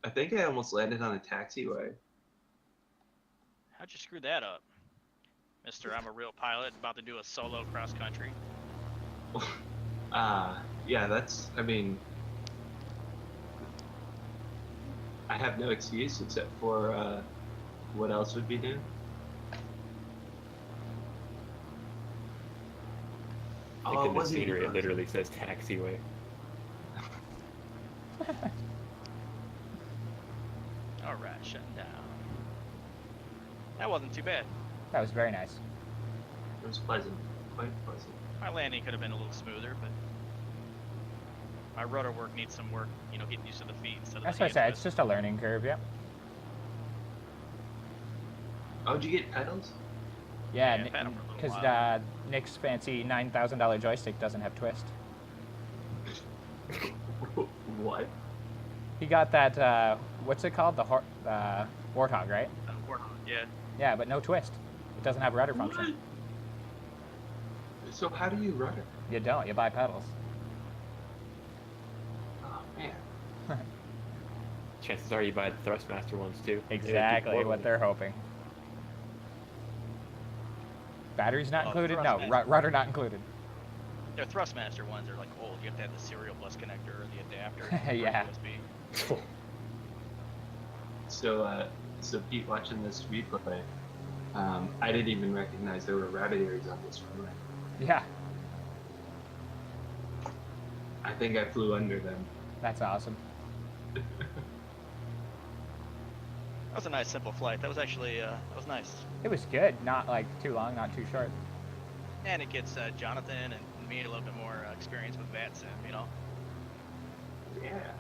S3: I think I almost landed on a taxiway.
S1: How'd you screw that up? Mister, I'm a real pilot about to do a solo cross country.
S3: Yeah, that's, I mean, I have no excuse except for what else would be new?
S9: Like
S3: Oh,
S9: in
S3: it
S9: the
S3: wasn't even
S9: scenery, it
S3: frozen.
S9: literally says taxiway.
S1: All right, shutting down. That wasn't too bad.
S2: That was very nice.
S3: It was pleasant, quite pleasant.
S1: My landing could have been a little smoother, but my rudder work needs some work. You know, getting used to the feet instead of
S2: That's
S1: the
S2: what I said.
S1: hands.
S2: It's just a learning curve. Yep.
S3: Oh, did you get pedals?
S2: Yeah,
S1: Yeah, I've had 'em for a little
S2: because
S1: while.
S2: Nick's fancy $9,000 joystick doesn't have twist.
S3: What?
S2: He got that. What's it called? The Warthog, right?
S1: Yeah.
S2: Yeah, but no twist. It doesn't have rudder function.
S3: So how do you run it?
S2: You don't. You buy pedals.
S3: Oh man.
S9: Chances are you buy the Thrustmaster ones too.
S2: Exactly what they're hoping. Batteries not included? No, rudder not included.
S1: Their Thrustmaster ones are like old. You have to have the serial bus connector or the adapter.
S2: Yeah.
S1: USB.
S3: So Pete, watching this replay, I didn't even recognize there were rabbit ears on this runway.
S2: Yeah.
S3: I think I flew under them.
S2: That's awesome.
S1: That was a nice, simple flight. That was actually, that was nice.
S2: It was good. Not like too long, not too short.
S1: And it gets Jonathan and me a little bit more experience with VATSIM, you know?
S3: Yeah.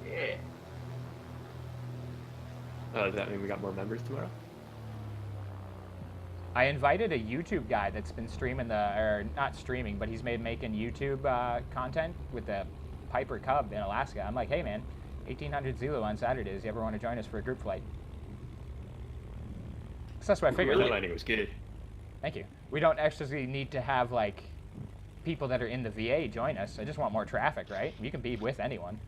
S3: Yeah.
S9: Does that mean we got more members tomorrow?
S2: I invited a YouTube guy that's been streaming or not streaming, but he's making YouTube content with the Piper Cub in Alaska. I'm like, hey man, 1800 Zulu on Saturdays. You ever want to join us for a group flight? So that's what I figured.
S9: That landing was good.
S2: Thank you. We don't actually need to have like people that are in the VA join us. I just want more traffic, right? You can be with anyone.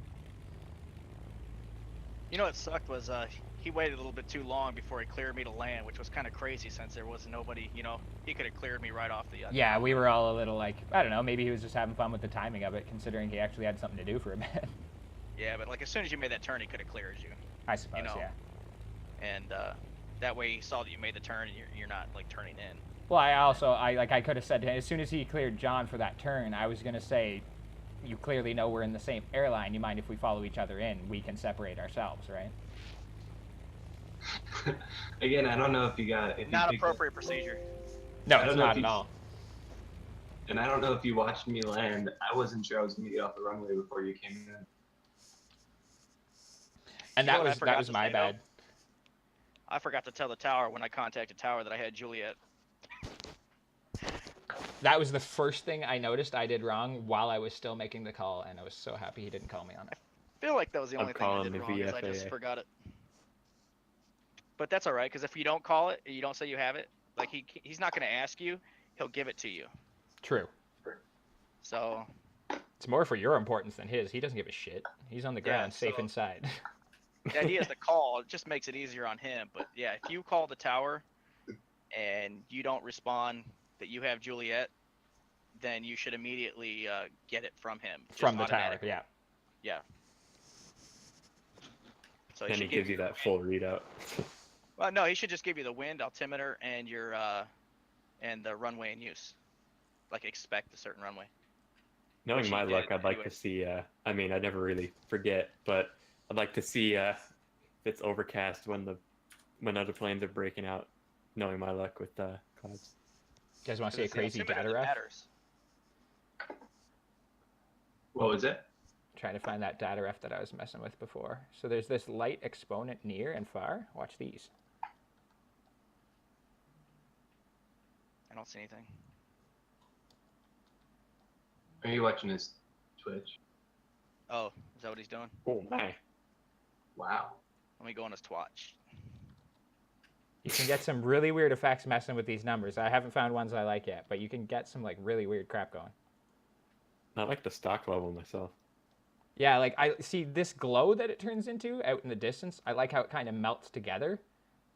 S1: You know what sucked was he waited a little bit too long before he cleared me to land, which was kind of crazy since there was nobody, you know, he could have cleared me right off the
S2: Yeah, we were all a little like, I don't know, maybe he was just having fun with the timing of it, considering he actually had something to do for a bit.
S1: Yeah, but like as soon as you made that turn, he could have cleared you.
S2: I suppose,
S1: you know?
S2: yeah.
S1: And that way he saw that you made the turn and you're not like turning in.
S2: Well, I could have said to him, as soon as he cleared John for that turn, I was going to say, you clearly know we're in the same airline. You mind if we follow each other in? We can separate ourselves, right?
S3: Again, I don't know if you got...
S1: Not appropriate procedure.
S2: No, it's not at all.
S3: And I don't know if you watched me land. I wasn't sure I was going to get off the runway before you came in.
S2: And that was my bad.
S1: I forgot to tell the tower when I contacted tower that I had Juliet.
S2: That was the first thing I noticed I did wrong while I was still making the call, and I was so happy he didn't call me on it.
S1: I feel like that was the only thing I did wrong, is I just forgot it. But that's all right, because if you don't call it, you don't say you have it, like he's not going to ask you, he'll give it to you.
S2: True.
S1: So...
S2: It's more for your importance than his. He doesn't give a shit. He's on the ground, safe inside.
S1: The idea is to call. It just makes it easier on him. But yeah, if you call the tower and you don't respond that you have Juliet, then you should immediately get it from him.
S2: From the tower, yeah.
S1: Yeah. So
S9: and he gives you that full readout.
S1: Well, no, he should just give you the wind altimeter and your and the runway in use. Like expect a certain runway.
S9: Knowing my luck, I'd like to see. I mean, I never really forget, but I'd like to see if it's overcast when other planes are breaking out. Knowing my luck with clouds.
S2: You guys want to see a crazy data ref?
S3: What was it?
S2: Trying to find that data ref that I was messing with before. So there's this light exponent near and far. Watch these.
S1: I don't see anything.
S3: Are you watching his Twitch?
S1: Oh, is that what he's doing?
S9: Oh my!
S3: Wow.
S1: Let me go on his Twitch.
S2: You can get some really weird effects messing with these numbers. I haven't found ones I like yet, but you can get some like really weird crap going.
S9: I like the stock level myself.
S2: Yeah, like I see this glow that it turns into out in the distance. I like how it kind of melts together,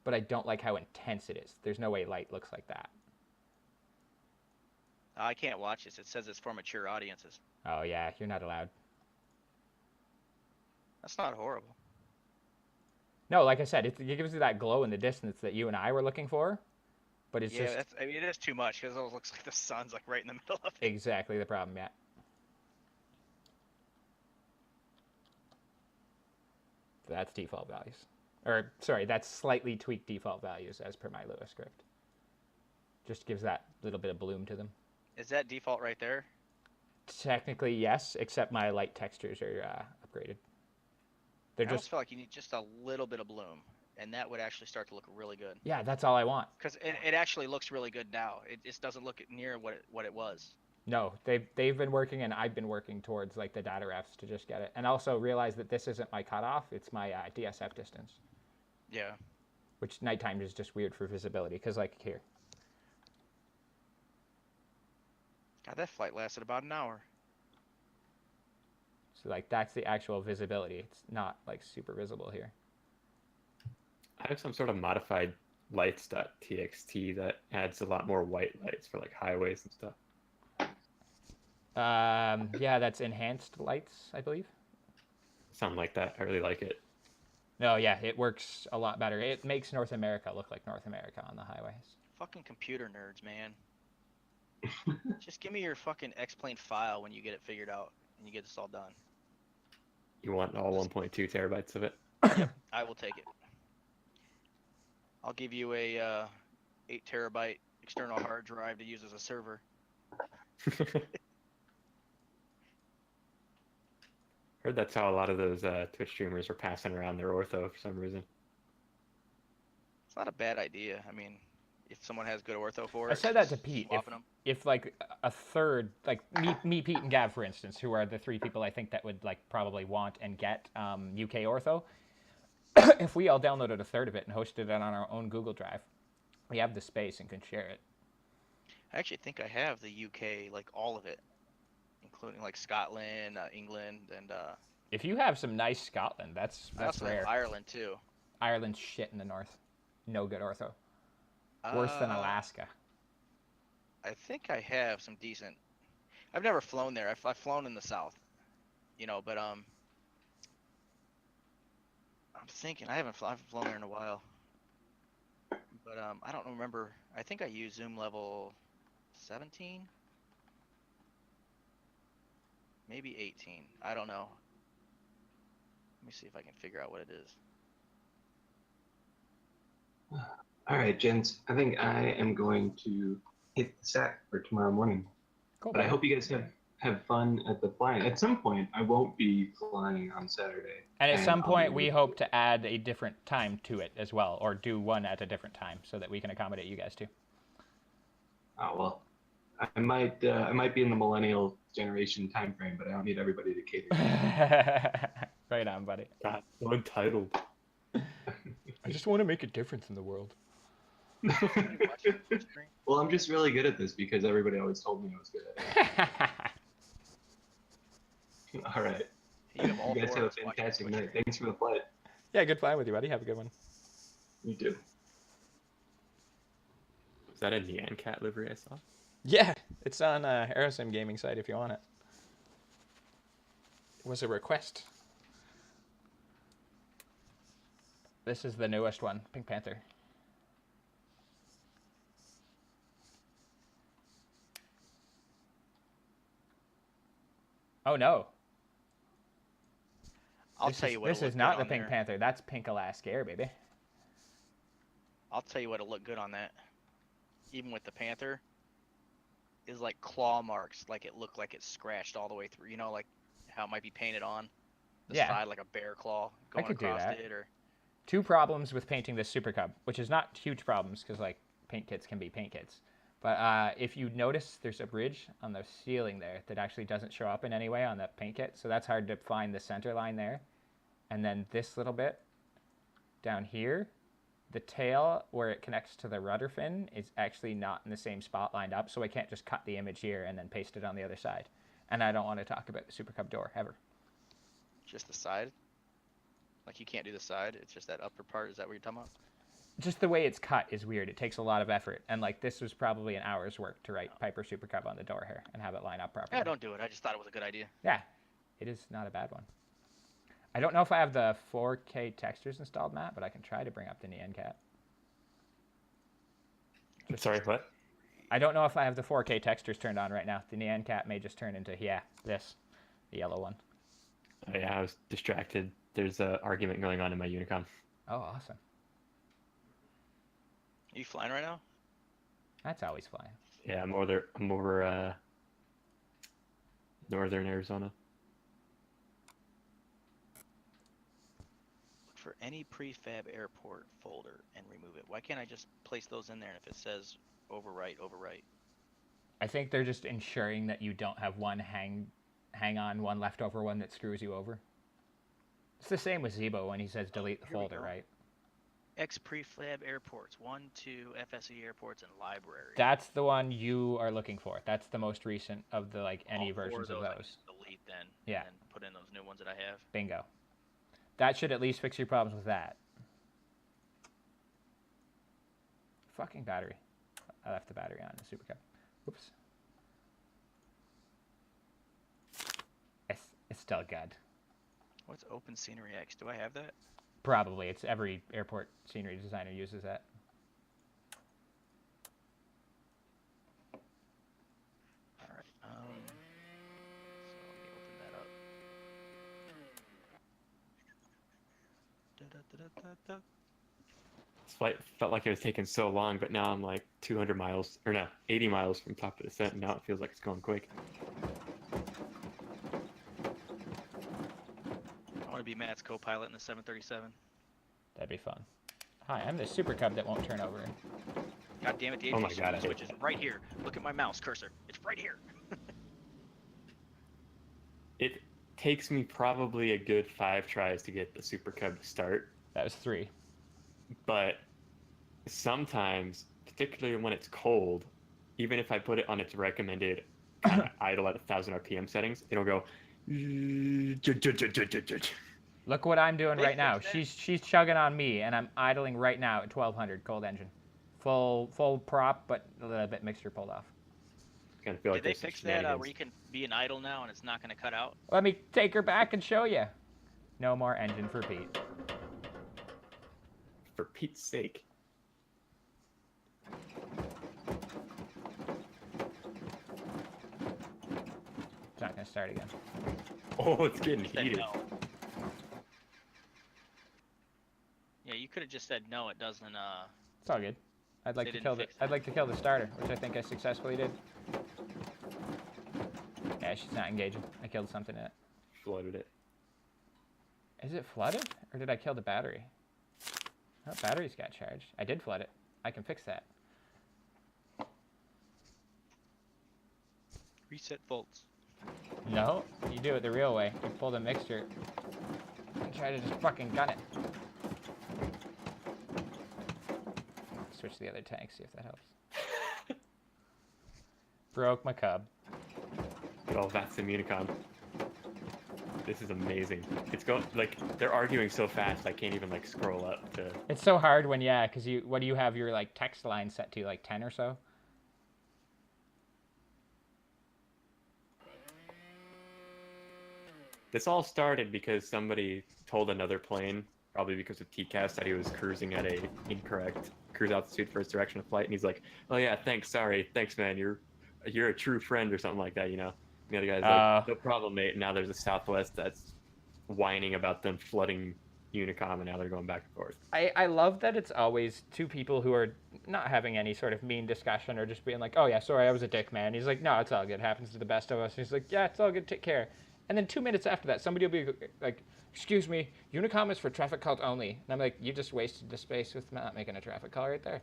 S2: but I don't like how intense it is. There's no way light looks like that.
S1: I can't watch this. It says it's for mature audiences.
S2: Oh yeah, you're not allowed.
S1: That's not horrible.
S2: No, like I said, it gives you that glow in the distance that you and I were looking for, but it's
S1: Yeah,
S2: just
S1: I mean, it is too much because it looks like the sun's like right in the middle of it.
S2: exactly the problem, yeah. So that's default values. Or, sorry, that's slightly tweaked default values as per my Lua script. Just gives that little bit of bloom to them.
S1: Is that default right there?
S2: Technically, yes, except my light textures are upgraded. They're
S1: I
S2: just...
S1: almost feel like you need just a little bit of bloom, and that would actually start to look really good.
S2: Yeah, that's all I want.
S1: Because it actually looks really good now. It just doesn't look near what it was.
S2: No, they've been working, and I've been working towards like the data refs to just get it. And also realize that this isn't my cutoff, it's my DSF distance.
S1: Yeah.
S2: Which nighttime is just weird for visibility, because like here.
S1: God, that flight lasted about an hour.
S2: So like that's the actual visibility. It's not like super visible here.
S9: I have some sort of modified lights.txt that adds a lot more white lights for like highways and stuff.
S2: Yeah, that's enhanced lights, I believe.
S9: Something like that. I really like it.
S2: No, yeah, it works a lot better. It makes North America look like North America on the highways.
S1: Fucking computer nerds, man. Just give me your fucking X-Plane file when you get it figured out and you get this all done.
S9: You want all 1.2 terabytes of it?
S1: Yep, I will take it. I'll give you a 8 terabyte external hard drive to use as a server.
S9: Heard that's how a lot of those Twitch streamers are passing around their ortho for some reason.
S1: It's not a bad idea. I mean, if someone has good ortho for it.
S2: I said that to Pete.
S1: Swapping them.
S2: If like a third, like me, Pete, and Gav, for instance, who are the three people I think that would like probably want and get UK ortho, if we all downloaded a third of it and hosted it on our own Google Drive, we have the space and can share it.
S1: I actually think I have the UK, like all of it, including like Scotland, England, and.
S2: If you have some nice Scotland, that's
S1: I also
S2: rare.
S1: have Ireland too.
S2: Ireland's shit in the north. No good ortho. Worse than Alaska.
S1: I think I have some decent. I've never flown there. I've flown in the south, you know, but I'm thinking I haven't flown there in a while. But I don't remember. I think I used Zoom level 17, maybe 18. I don't know. Let me see if I can figure out what it is.
S3: All right, gents. I think I am going to hit the sack for tomorrow morning.
S2: Cool.
S3: But I hope you guys have fun at the flying. At some point, I won't be flying on Saturday.
S2: And at some
S3: I'll
S2: point,
S3: be
S2: we
S3: able
S2: hope to add a different time to it as well, or do one at a different time so that we can accommodate you guys too.
S3: Oh well, I might be in the millennial generation time frame, but I don't need everybody to cater.
S2: Right on, buddy.
S9: God, so entitled.
S2: I just want to make a difference in the world.
S3: Well, I'm just really good at this because everybody always told me I was good at it. All right.
S1: You have all
S3: You guys
S1: four
S3: have a
S1: of us watching
S3: fantastic
S1: Twitch
S3: night.
S1: stream.
S3: Thanks for the flight.
S2: Yeah, good flying with you, buddy. Have a good one.
S3: You too.
S9: Was that a Nyan Cat livery I saw?
S2: Yeah, it's on Aerosim Gaming site if you want it. It was a request. This is the newest one, Pink Panther. Oh no.
S1: I'll tell you what.
S2: This is not the Pink Panther. That's Pink Alaskair, baby.
S1: I'll tell you what'll look good on that. Even with the Panther, is like claw marks, like it looked like it's scratched all the way through. You know, like how it might be painted on the side, like a bear claw going across it. Or
S2: 2 problems with painting this Super Cub, which is not huge problems because like paint kits can be paint kits. But if you notice, there's a bridge on the ceiling there that actually doesn't show up in any way on that paint kit. So that's hard to find the center line there. And then this little bit down here, the tail where it connects to the rudder fin is actually not in the same spot lined up. So I can't just cut the image here and then paste it on the other side. And I don't want to talk about the Super Cub door ever.
S1: just the side? Like you can't do the side, it's just that upper part, is that what you're talking about?
S2: just the way it's cut is weird. It takes a lot of effort, and like this was probably an hour's work to write Piper Super Cub on the door here and have it line up properly.
S1: Yeah, don't do it. I just thought it was a good idea.
S2: Yeah, it is not a bad one. I don't know if I have the 4K textures installed, Matt, but I can try to bring up the Neon Cat.
S9: Sorry, what?
S2: I don't know if I have the 4K textures turned on right now. The Neon Cat may just turn into, this, the yellow one.
S9: Oh, yeah, I was distracted. There's an argument going on in my Unicom.
S2: Oh, awesome.
S1: Are you flying right now?
S2: That's always flying.
S9: Yeah, I'm over northern Arizona.
S1: Look for any prefab airport folder and remove it. Why can't I just place those in there? And if it says overwrite, overwrite.
S2: I think they're just ensuring that you don't have one hang on, one leftover one that screws you over. It's the same with Zebo when he says delete the folder, right?
S1: X prefab airports, 1, 2 FSE airports, and library.
S2: That's the one you are looking for. That's the most recent of the any
S1: All four
S2: versions of
S1: I can
S2: those.
S1: delete then.
S2: Yeah.
S1: And put in those new ones that I have.
S2: Bingo. That should at least fix your problems with that. Fucking battery. I left the battery on the Super Cup. Oops. It's still good.
S1: What's Open Scenery X? Do I have that?
S2: Probably. It's every airport scenery designer uses that.
S1: All right. So let me open that up.
S9: This flight felt like it was taking so long, but now I'm like 200 miles, or no, 80 miles from top to descent, and now it feels like it's going quick.
S1: I want to be Matt's co-pilot in the 737.
S2: That'd be fun. Hi, I'm the Super Cub that won't turn over.
S1: God damn it, the
S9: Oh my
S1: aviation
S9: God, I hate
S1: switch is right here. Look at my mouse cursor. It's right here.
S9: It takes me probably a good 5 tries to get the Super Cub to start.
S2: That was 3.
S9: But sometimes, particularly when it's cold, even if I put it on its recommended idle at 1,000 RPM settings, it'll go.
S2: Look what I'm doing right now. She's chugging on me, and I'm idling right now at 1200 cold engine, full prop, but a little bit mixture pulled off.
S9: Kind of feel like
S1: Did they fix that where you can be an idle now and it's not going to cut out?
S2: Let me take her back and show you. No more engine for Pete.
S9: For Pete's sake.
S2: It's not going to start again.
S9: Oh, it's getting heated.
S1: No. Yeah, you could have just said no. It doesn't.
S2: It's all good. I'd like
S1: They
S2: to
S1: didn't
S2: kill the
S1: fix it.
S2: I'd like to kill the starter, which I think I successfully did. Yeah, she's not engaging. I killed something in it.
S9: Flooded it.
S2: Is it flooded, or did I kill the battery? Oh, batteries got charged. I did flood it. I can fix that.
S1: Reset volts.
S2: No, you do it the real way. You pull the mixture and try to just fucking gun it. Switch the other tank, see if that helps. Broke my Cub.
S9: Oh, that's the Unicom. This is amazing. It's going like they're arguing so fast I can't even like scroll up to.
S2: It's so hard when because what do you have your like text line set to, like 10 or so?
S9: This all started because somebody told another plane, probably because of TCAS, that he was cruising at a incorrect cruise altitude for his direction of flight, and he's like, "Oh yeah, thanks, sorry, thanks, man, you're a true friend," or something like that, you know. And the other guy's like, "No problem, mate." And now there's a Southwest that's whining about them flooding Unicom, and now they're going back and forth.
S2: I love that it's always two people who are not having any sort of mean discussion or just being like, "Oh yeah, sorry, I was a dick, man." He's like, "No, it's all good. It happens to the best of us." And he's like, "Yeah, it's all good. Take care." And then 2 minutes after that, somebody will be like, "Excuse me, Unicom is for traffic calls only." And I'm like, "You just wasted the space with not making a traffic call right there."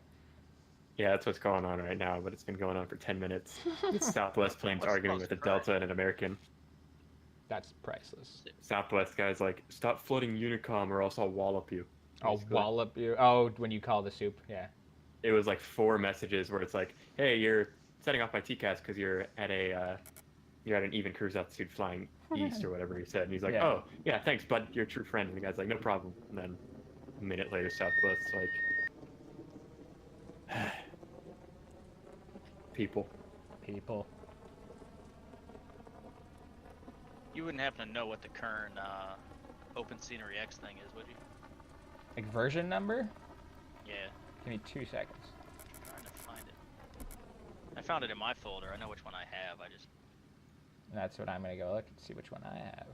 S9: Yeah, that's what's going on right now, but it's been going on for 10 minutes. Southwest plane's arguing with a Delta and an American.
S2: That's priceless.
S9: Southwest guy's like, "Stop flooding Unicom or else I'll wallop you."
S2: I'll wallop you. Oh, when you call the soup, yeah.
S9: It was like 4 messages where it's like, "Hey, you're setting off my TCAS because you're at an even cruise altitude flying east," or whatever he said. And he's like,
S2: Yeah.
S9: "Oh, yeah, thanks, bud. You're a true friend." And the guy's like, "No problem." And then a minute later, Southwest's like, People.
S1: You wouldn't happen to know what the current Open Scenery X thing is, would you?
S2: Like version number?
S1: Yeah.
S2: Give me 2 seconds.
S1: I'm trying to find it. I found it in my folder. I know which one I have. I just.
S2: That's what I'm gonna go look and see which one I have.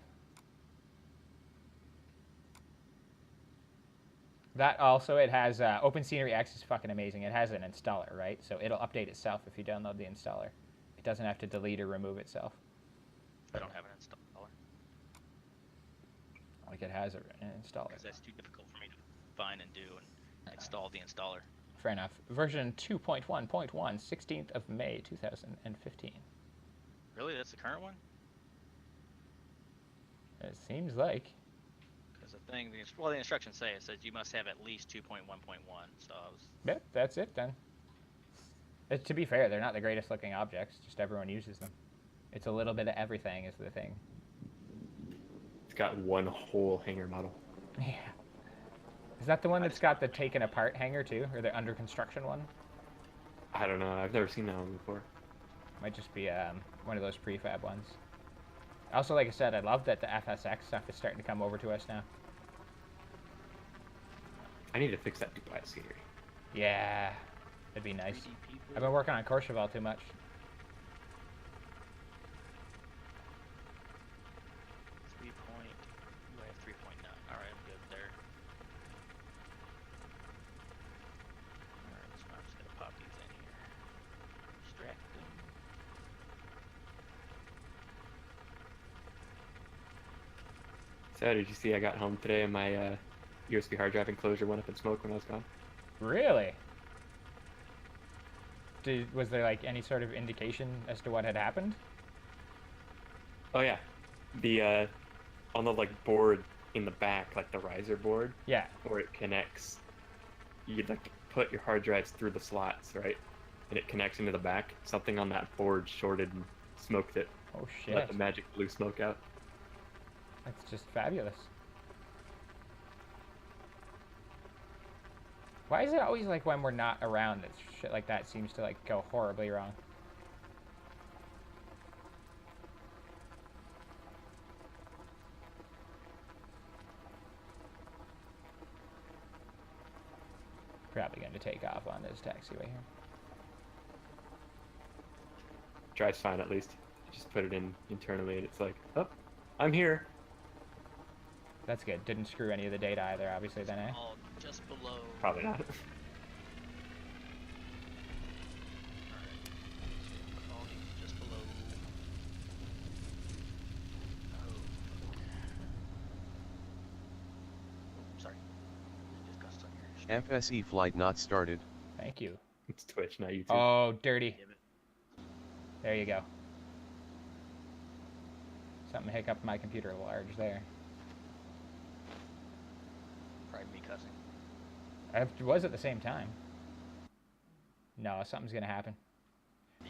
S2: That also, it has Open Scenery X is fucking amazing. It has an installer, right? So it'll update itself if you download the installer. It doesn't have to delete or remove itself.
S1: I don't have an installer.
S2: Like it has an installer.
S1: Because that's too difficult for me to find and do and install the installer.
S2: Fair enough. Version 2.1.1, 16th of May, 2015.
S1: Really? That's the current one?
S2: It seems like.
S1: Because the thing, the instructions say, it says you must have at least 2.1.1. So I was.
S2: Yep, that's it then. To be fair, they're not the greatest looking objects, just everyone uses them. It's a little bit of everything is the thing.
S9: It's got one whole hanger model.
S2: Yeah. Is that the one that's got the taken apart hanger too, or the under construction one?
S9: I don't know. I've never seen that one before.
S2: Might just be one of those prefab ones. Also, like I said, I love that the FSX stuff is starting to come over to us now.
S9: I need to fix that Dubai scenery.
S2: Yeah, that'd be nice. I've been working on Courchevel too much.
S1: 3 point. Ooh, I have 3.9. All right, I'm good there. All right, so I'm just gonna pop these in here. Extract them.
S9: So did you see I got home today and my USB hard drive enclosure went up in smoke when I was gone?
S2: Really? Was there like any sort of indication as to what had happened?
S9: Oh yeah, the on the like board in the back, like the riser board.
S2: Yeah.
S9: Where it connects, you'd like to put your hard drives through the slots, right? And it connects into the back. Something on that board shorted and smoked it.
S2: Oh shit.
S9: Let the magic blue smoke out.
S2: That's just fabulous. Why is it always like when we're not around that shit like that seems to like go horribly wrong? Probably going to take off on this taxiway here.
S9: Drives fine at least. Just put it in internally and it's like, oh, I'm here.
S2: That's good. Didn't screw any of the data either, obviously, then, eh?
S1: All just below.
S9: Probably not.
S1: Quality just below. Oh. Sorry. Just got stuck here.
S4: FSE flight not started.
S2: Thank you.
S9: It's Twitch, not YouTube.
S2: Oh, dirty. There you go. Something hiccuped my computer large there.
S1: Probably me cussing.
S2: It was at the same time. No, something's gonna happen.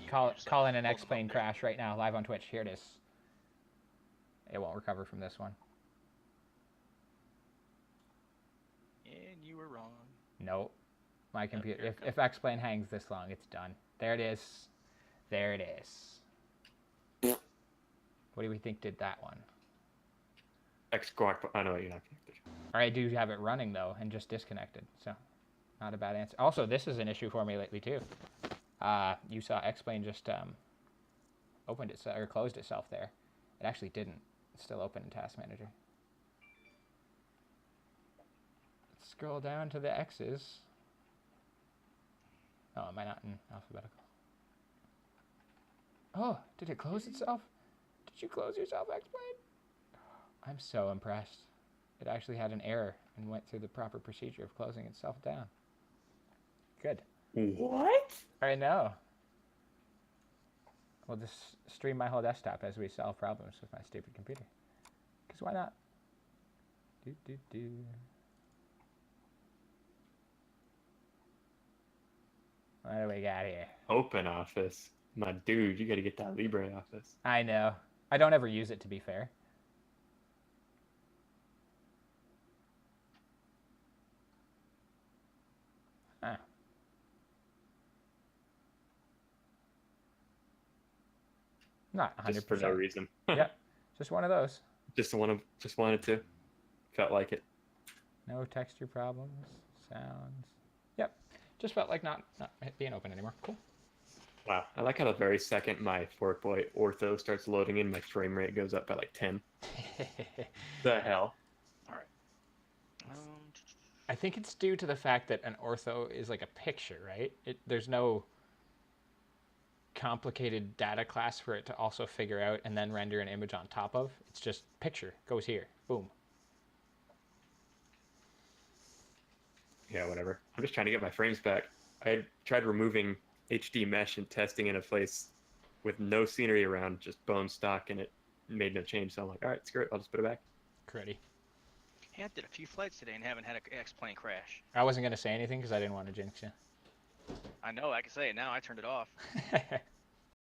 S2: Call in an X-Plane crash right now, live on Twitch. Here it is. It won't recover from this one.
S1: And you were wrong.
S2: Nope. My computer. If X-Plane hangs this long, it's done. There it is. There it is. What do we think did that one?
S9: X-Squawk. I know you're not connected.
S2: I do have it running though, and just disconnected. So, not a bad answer. Also, this is an issue for me lately too. You saw X-Plane just opened itself or closed itself there. It actually didn't. It's still open in Task Manager. Let's scroll down to the X's. Oh, am I not in alphabetical? Oh, did it close itself? Did you close yourself, X-Plane? I'm so impressed. It actually had an error and went through the proper procedure of closing itself down. Good.
S9: What?
S2: I know. We'll just stream my whole desktop as we solve problems with my stupid computer. Because why not? What do we got here?
S9: Open Office. My dude, you gotta get that Libre Office.
S2: I know. I don't ever use it, to be fair. Huh. Not 100%.
S9: Just for no reason.
S2: Yeah, just one of those.
S9: Just wanted to. Felt like it.
S2: No texture problems, sounds. Yep, just felt like not being open anymore. Cool.
S9: Wow, I like how the very second my Forkboy Ortho starts loading in, my frame rate goes up by like 10. The hell?
S1: All right.
S2: I think it's due to the fact that an ortho is like a picture, right? There's no complicated data class for it to also figure out and then render an image on top of. It's just picture, goes here, boom.
S9: Yeah, whatever. I'm just trying to get my frames back. I had tried removing HD mesh and testing in a place with no scenery around, just bone stock, and it made no change. So I'm like, all right, screw it, I'll just put it back.
S2: Cruddy.
S1: Hey, I did a few flights today and haven't had an X-plane crash.
S2: I wasn't going to say anything because I didn't want to jinx you.
S1: I know, I can say it now. I turned it off.